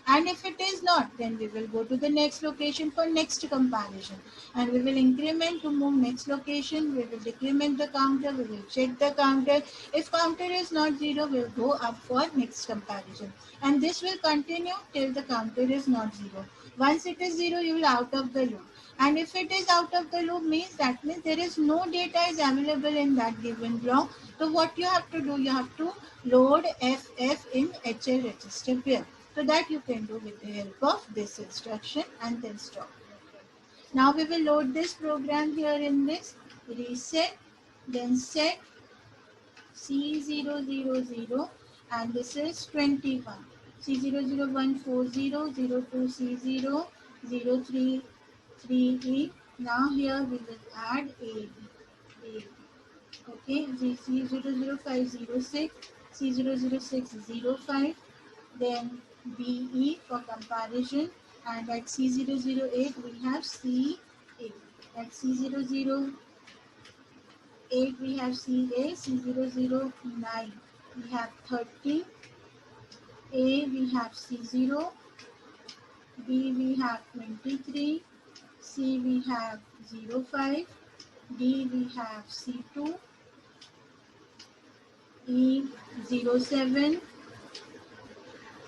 And if it is not, then we will go to the next location for next comparison. And we will increment to move next location. We will decrement the counter. We will check the counter. If counter is not zero, we will go up for next comparison. And this will continue till the counter is not zero. Once it is zero, you will out of the loop. And if it is out of the loop means that means there is no data is available in that given block. So what you have to do, you have to load FF in HL register pair. So that you can do with the help of this instruction and then stop. Now we will load this program here in this reset, then set C000, and this is 21. C00140, 02C0, 033E. Now here we will add AB. Okay, C00506, C00605, then BE for comparison, and at C008 we have CA. At C008 we have CA, C009 we have 30, A we have C0, B we have 23, C we have 05, D we have C2, E07,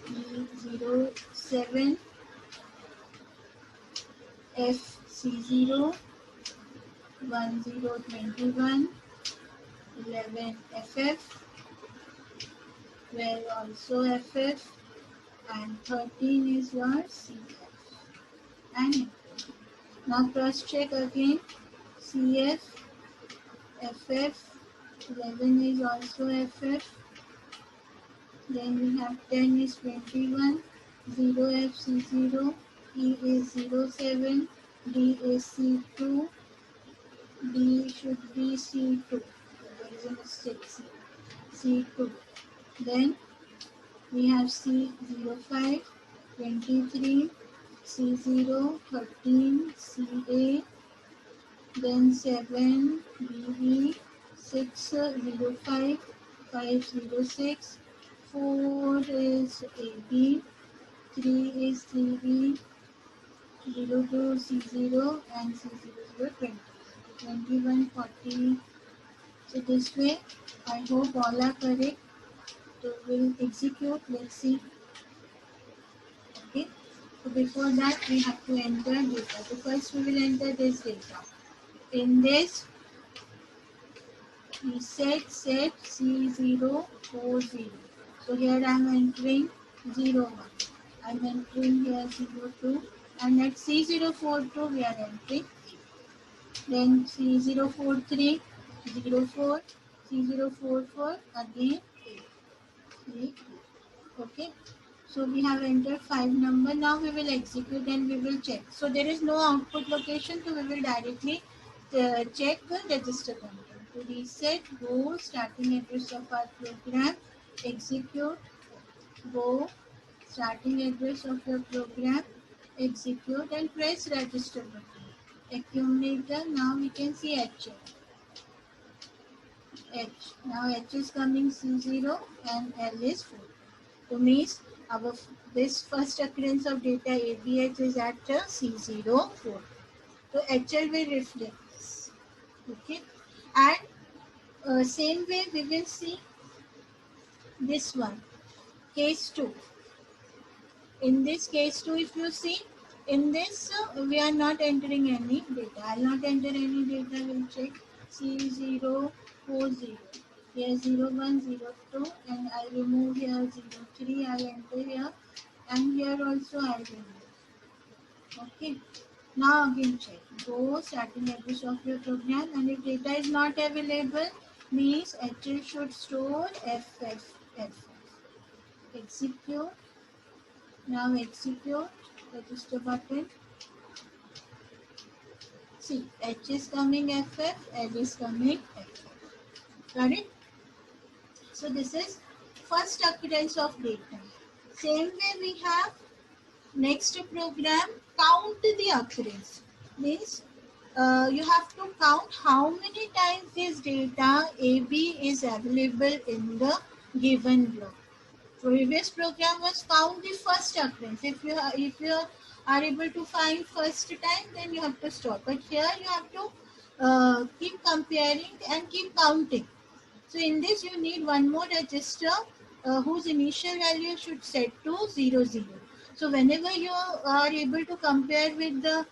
E07, F C0, 1021, 11 FF, 12 also FF, and 13 is your CF. And now cross check again. CF, FF, 11 is also FF. Then we have 10 is 21, 0F C0, E is 07, D is C2, D should be C2. There is a mistake, C2. Then we have C05, 23, C0, 13, CA, then 7, BB, 6, 05, 506, 4 is AB, 3 is CB, 02 C0, and C00 20. 21, 40. So this way, I hope all are correct. So we'll execute. Let's see. Okay. So before that, we have to enter data. So first, we will enter this data. In this, we set C040. So here I am entering 01. I am entering here 02. And at C042, we are entering 8. Then C043, 04, C044, again 8. Okay. So we have entered 5 number. Now we will execute and we will check. So there is no output location, so we will directly check the register content. To reset, go starting address of our program, execute, go starting address of your program, execute, and press register button. Accumulator, now we can see H. Now H is coming C0 and L is 4. So means our this first occurrence of data ABH is at C04. So HL will reflect this. Okay. And same way we will see this one. Case 2. In this case 2, if you see, in this, we are not entering any data. I'll not enter any data. We'll check C040. Here 0102, and I remove here 03. I enter here, and here also I remove. Okay. Now again check. Go starting address of your program, and if data is not available, means HL should store FFF. Execute. Now execute. Register button. See, H is coming FF, L is coming FF. Got it? So this is first occurrence of data. Same way we have next program, count the occurrence. Means you have to count how many times this data AB is available in the given block. Previous program was count the first occurrence. If you are able to find first time, then you have to stop. But here you have to keep comparing and keep counting. So in this you need one more register whose initial value should set to 00. So whenever you are able to compare with the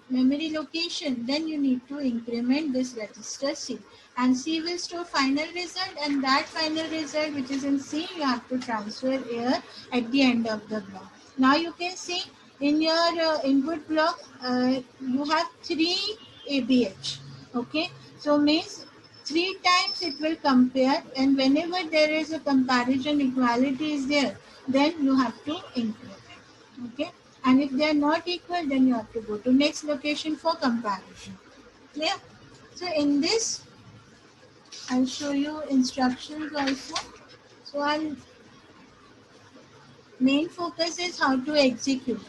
memory location, then you need to increment this register C. And C will store final result, and that final result which is in C you have to transfer here at the end of the block. Now you can see in your input block you have 3 ABH. Okay, so means 3 times it will compare, and whenever there is a comparison equality is there, then you have to increment. Okay, and if they are not equal, then you have to go to next location for comparison. Clear? So in this I'll show you instructions also. So I'll main focus is how to execute.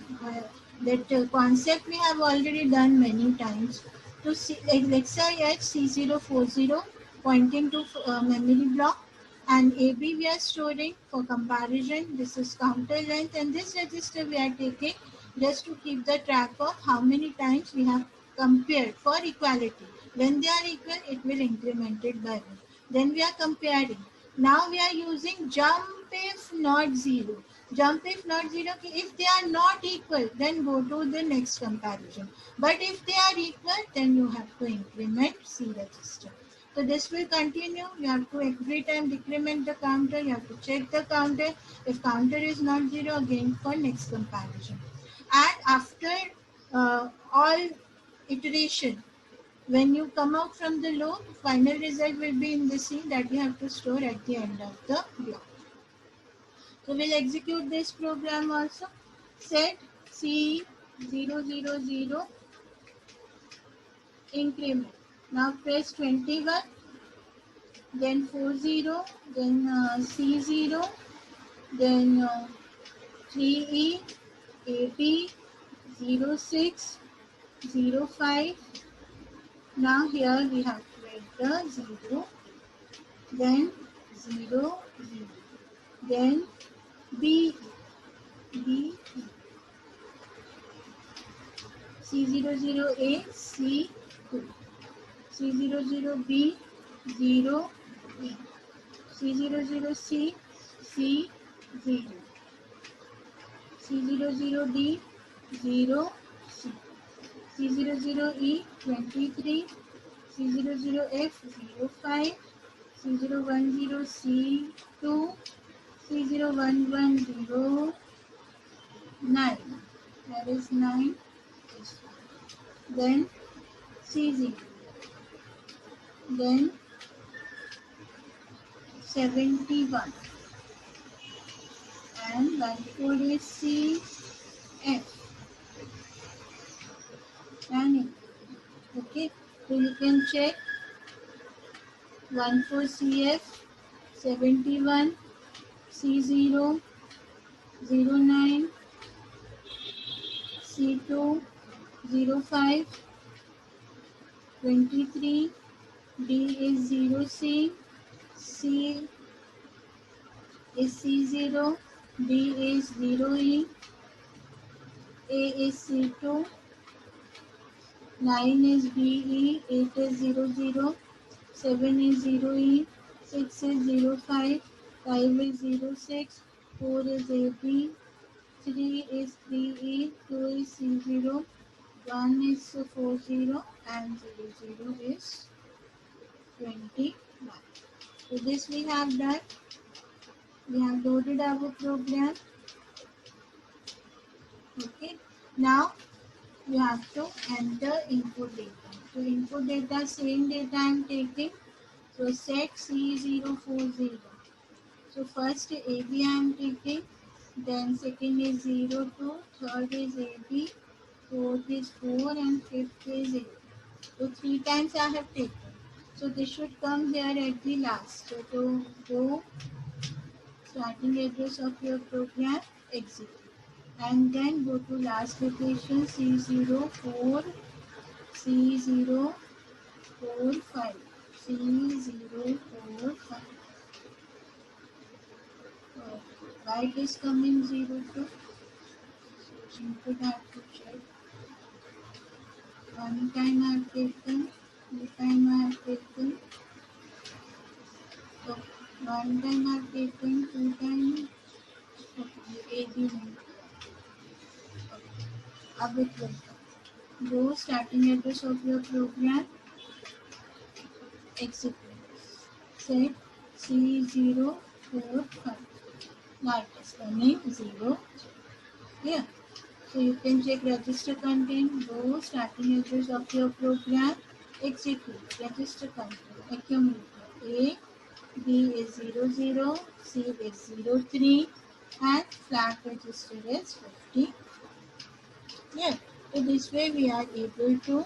That concept we have already done many times. To see XIH C040 pointing to memory block, and AB we are storing for comparison. This is counter length, and this register we are taking just to keep the track of how many times we have compared for equality. When they are equal, it will increment it by 1. Then we are comparing. Now we are using jump if not 0. Jump if not 0. If they are not equal, then go to the next comparison. But if they are equal, then you have to increment C register. So this will continue. You have to every time decrement the counter. You have to check the counter. If counter is not 0, again for next comparison. And after all iteration, when you come out from the loop, final result will be in the C that you have to store at the end of the block. So we'll execute this program also. Set C000 increment. Now press 21, then 40, then C0, then 3E, AB, 06, 05. Now here we have to enter 0, then 0, 0, then B, C00A, C2, C00B, 0, E, C00C, C0, C00D, 0, C, C00E, 23, C00F, 05, C010, C2, C0110, 9. That is 9. Then C0. Then 71. And 14 is CF. And okay, so you can check 14 CF, 71, C0, 09, C2, 05, 23, D is 0C, C is C0, D is 0E, A is C2, 9 is BE, 8 is 00, 7 is 0E, 6 is 05, 5 is 06, 4 is AB, 3 is 3E, 2 is C0, 1 is 40, and 00 is 21. So this we have done. We have loaded our program. Okay. Now you have to enter input data. So input data, same data I am taking. So set C040. So first AB I am taking, then second is 02, third is AB, fourth is 4 and fifth is 8. So 3 times I have taken. So this should come here at the last. So to go starting address of your program, execute. And then go to last location C04, C045, C045. Why it is coming 02? So input I have to check. One time I have taken, two time I have taken. So one time I have taken, two times. Okay, AB नहीं. Okay. अब it will come. Go starting address of your program, execute. Set C045. Now it is coming 0. Yeah. So you can check register content, go starting address of your program, execute, register content, accumulator. A, B is 00, C is 03, and flag register is 50. Yeah. So this way we are able to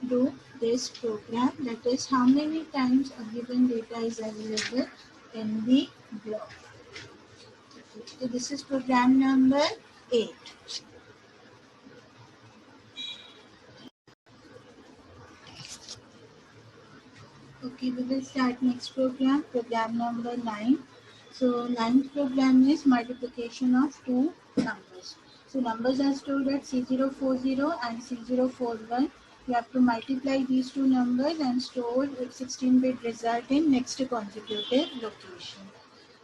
do this program, that is how many times a given data is available in the block. So this is program number 8. Okay, we will start next program, program number 9. So ninth program is multiplication of two numbers. So numbers are stored at C040 and C041. You have to multiply these two numbers and store its 16-bit result in next consecutive location.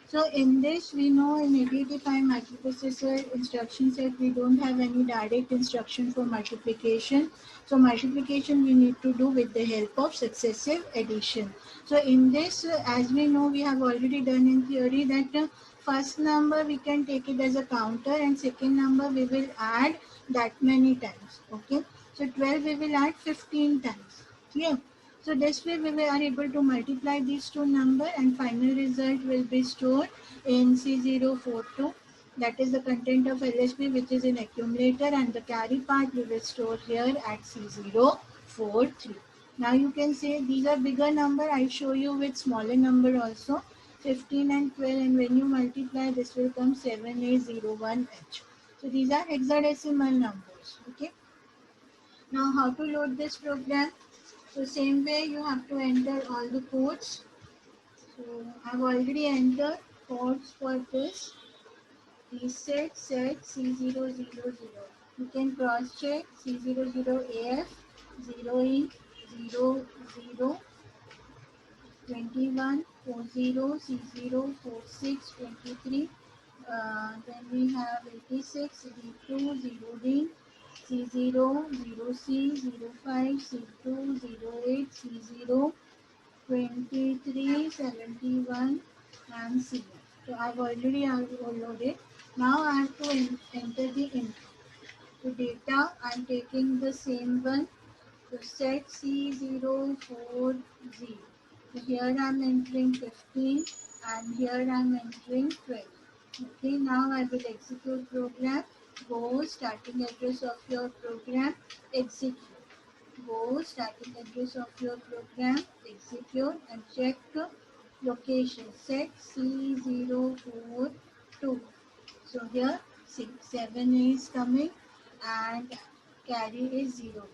So in this, we know in 8085 microprocessor instruction set, we don't have any direct instruction for multiplication. So multiplication we need to do with the help of successive addition. So in this, as we know, we have already done in theory that first number we can take it as a counter and second number we will add that many times. Okay. So 12 we will add 15 times. Clear? So this way we are able to multiply these two numbers and final result will be stored in C042. That is the content of LSB which is in accumulator, and the carry part we will store here at C043. Now you can say these are bigger number. I show you with smaller number also, 15 and 12, and when you multiply this will come 7801H. So these are hexadecimal numbers. Okay. Now how to load this program? So same way you have to enter all the codes. So I've already entered codes for this. Reset set C000. You can cross check C00AF 0E 00 21 40 C0 46 23. Then we have 86 D2 0D C0 0C 05 C2 08 C0 23 71 and C. So I've already downloaded. Now I have to enter the input. So data I'm taking the same one. So set C040. So here I'm entering 15 and here I'm entering 12. Okay, now I will execute program. Go starting address of your program, execute. Go starting address of your program, execute and check location. Set C042. So here 7 is coming and carry is 01.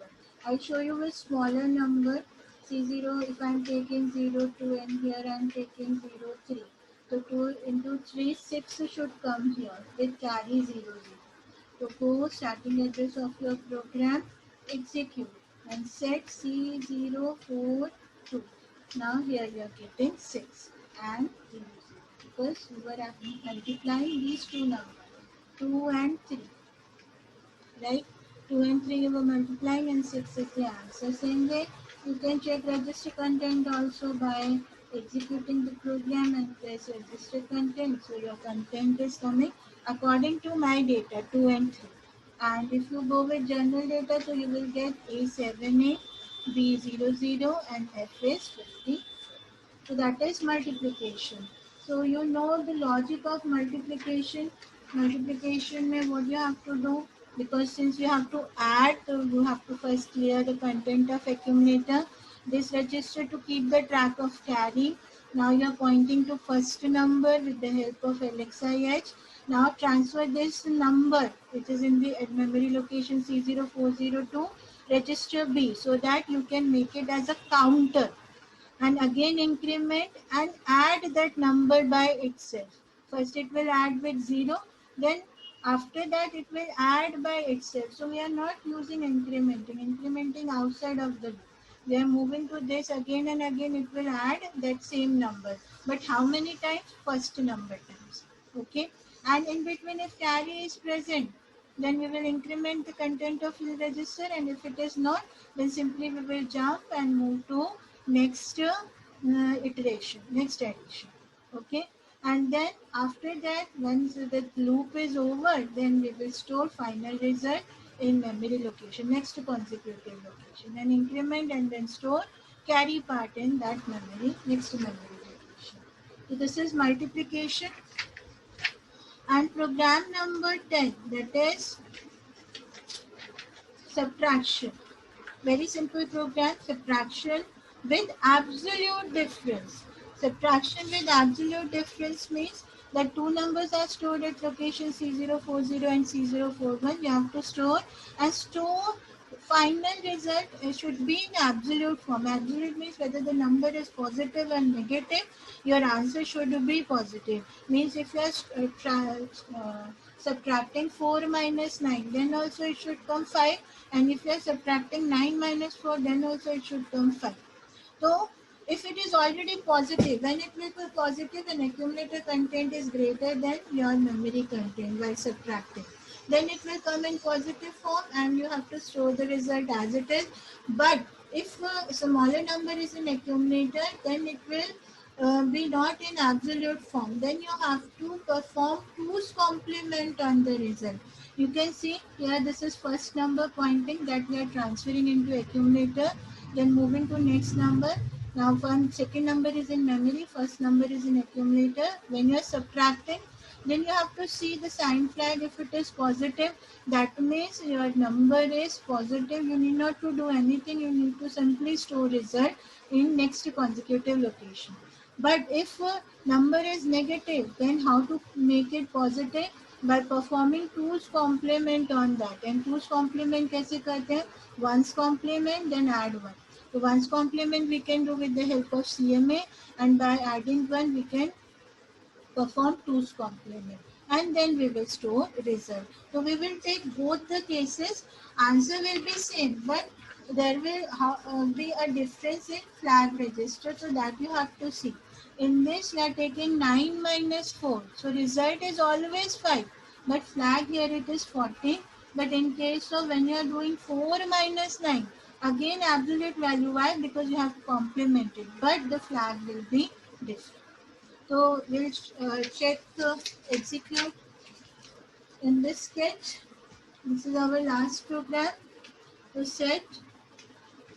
I'll show you with smaller number. C0 if I'm taking 02 and here I'm taking 03. So 2 into 3, 6 should come here with carry 00. So go starting address of your program, execute and set C042. Now here you are getting 6 and 00 because you were multiplying these two numbers. 2 and 3, right? 2 and 3 you were multiplying and 6 is the answer. Same way, you can check register content also by executing the program and press register content. So your content is coming according to my data, 2 and 3. And if you go with general data, so you will get A7A, B00 and F is 50. So that is multiplication. So you know the logic of multiplication. Multiplication में what you have to do, because since you have to add, so you have to first clear the content of accumulator. This register to keep the track of carry. Now you are pointing to first number with the help of LXIH. Now transfer this number which is in the memory location C0402 to register B, so that you can make it as a counter and again increment and add that number by itself. First it will add with 0, then after that it will add by itself. So we are not using incrementing outside of the loop. We are moving to this again and again, it will add that same number. But how many times? First number times. Okay. And in between, if carry is present, then we will increment the content of the register, and if it is not, then simply we will jump and move to next iteration, next addition. Okay. And then after that, once the loop is over, then we will store final result in memory location, next consecutive location, and increment and then store carry part in that memory, next memory location. So this is multiplication. And program number 10, that is subtraction. Very simple program, subtraction with absolute difference. Subtraction with absolute difference means that two numbers are stored at location C040 and C041. You have to store and store final result should be in absolute form. Absolute means whether the number is positive and negative, your answer should be positive. Means if you are subtracting 4 minus 9, then also it should come 5. And if you are subtracting 9 minus 4, then also it should come 5. So if it is already positive, when it will be positive, an accumulator content is greater than your memory content while subtracting. Then it will come in positive form and you have to store the result as it is. But if a smaller number is in accumulator, then it will be not in absolute form. Then you have to perform 2's complement on the result. You can see here this is first number pointing that we are transferring into accumulator, then moving to next number. Now one second number is in memory, first number is in accumulator. When you are subtracting, then you have to see the sign flag. If it is positive, that means your number is positive. You need not to do anything. You need to simply store result in next consecutive location. But if number is negative, then how to make it positive? By performing 2's complement on that. And 2's complement कैसे करते हैं? 1's complement, then add 1. So 1's complement we can do with the help of CMA, and by adding 1 we can perform 2's complement, and then we will store result. So we will take both the cases. Answer will be same, but there will be a difference in flag register, so that you have to see. In this, we are taking 9 minus 4. So result is always 5. But flag here it is 40. But in case of when you are doing 4 minus 9, again absolute value. Why? Because you have complemented. But the flag will be different. So we'll check execute in this sketch. This is our last program. To set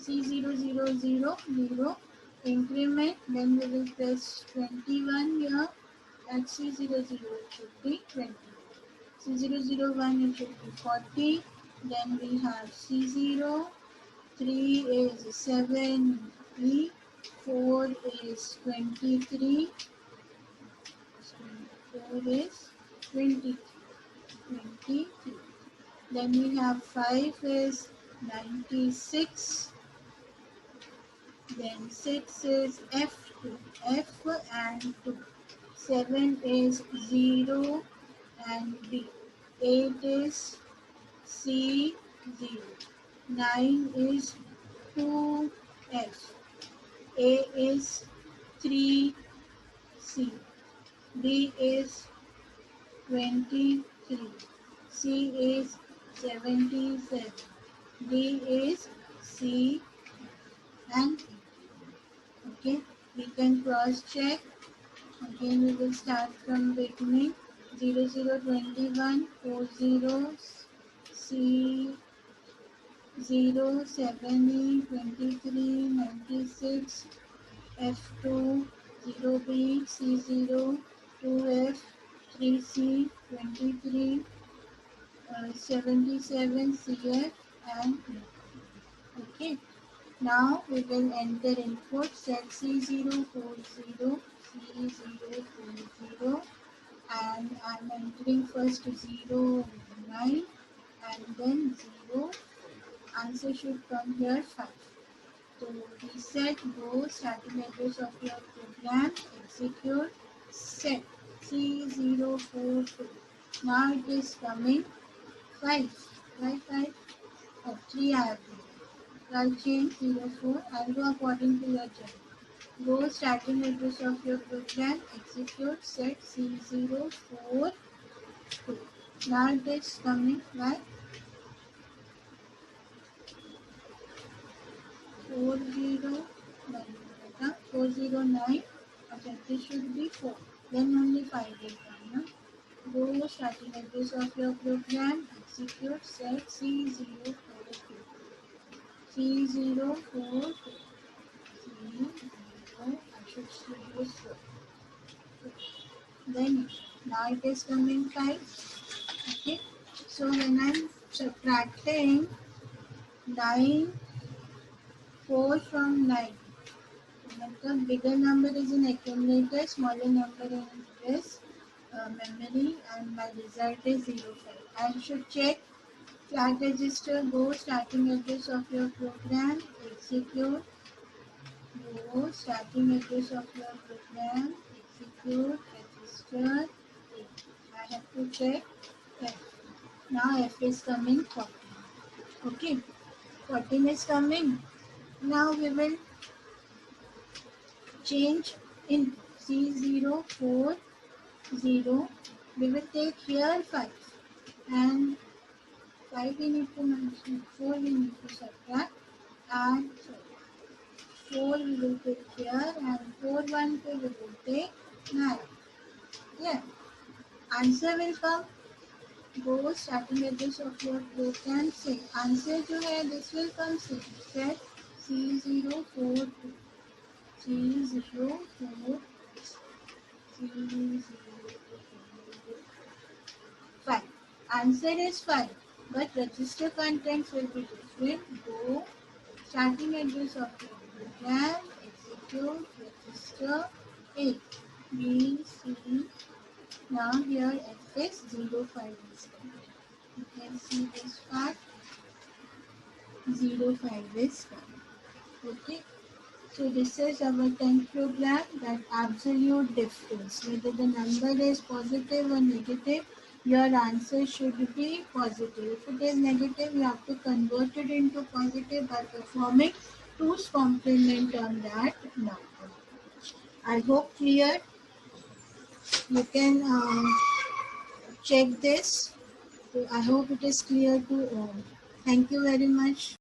C0000 increment, then we will press 21 here. At C00 it should be 20. C001 it should be 40. Then we have C0. 3 is 7E. 4 is 23. 4 is 23. Then we have 5 is 96. Then 6 is F2, F and 2. 7 is 0 and B. 8 is C, 0. 9 is 2F. A is 3C. B is 23. C is 77. D is C and E. Okay, we can cross check. Again, we will start from beginning. 0021 40 C 07E 23 96 F2 0B C0 2F 3C 23 77 CF and E. Okay. Now we will enter input set C040 C040 and I'm entering first 09 and then 0. Answer should come here 5. So reset go starting address of your program, execute, set C042. Now it is coming 5. 5. Oh, 3 I have given. So I'll change 04. I'll go according to your journey. Go starting address of your program, execute, set C042. Now it is coming by 409. Okay, this should be 4. Then only 5 will come. No? Go starting address of your program, execute, set C042. C042. C0, I should use 4. Then now it is coming 5. Okay. So when I'm subtracting 9, 4 from 9, the bigger number is in accumulator, smaller number in this memory, and my result is 05. I should check flag register, go starting address of your program, execute, go starting address of your program, execute, register. I have to check F. Now F is coming 14. Okay, 14 is coming. Now we will change in C040. We will take here 5 and 5 we need to mention, 4 we need to subtract, and 4 we will take here and 4 1 2 we will take 9. Yeah, answer will come. Go starting address of your program, say answer जो है this will come set C042. C042. C042. Answer is 5, but register contents will be different. Go starting address of your program, execute, register 8. B, C. Now here F is 05 is coming. You can see this part 05 is coming. Okay. So this is our 10th program, that absolute difference. Whether the number is positive or negative, your answer should be positive. If it is negative, you have to convert it into positive by performing 2's complement on that number. I hope clear. You can check this. So I hope it is clear to all. Thank you very much.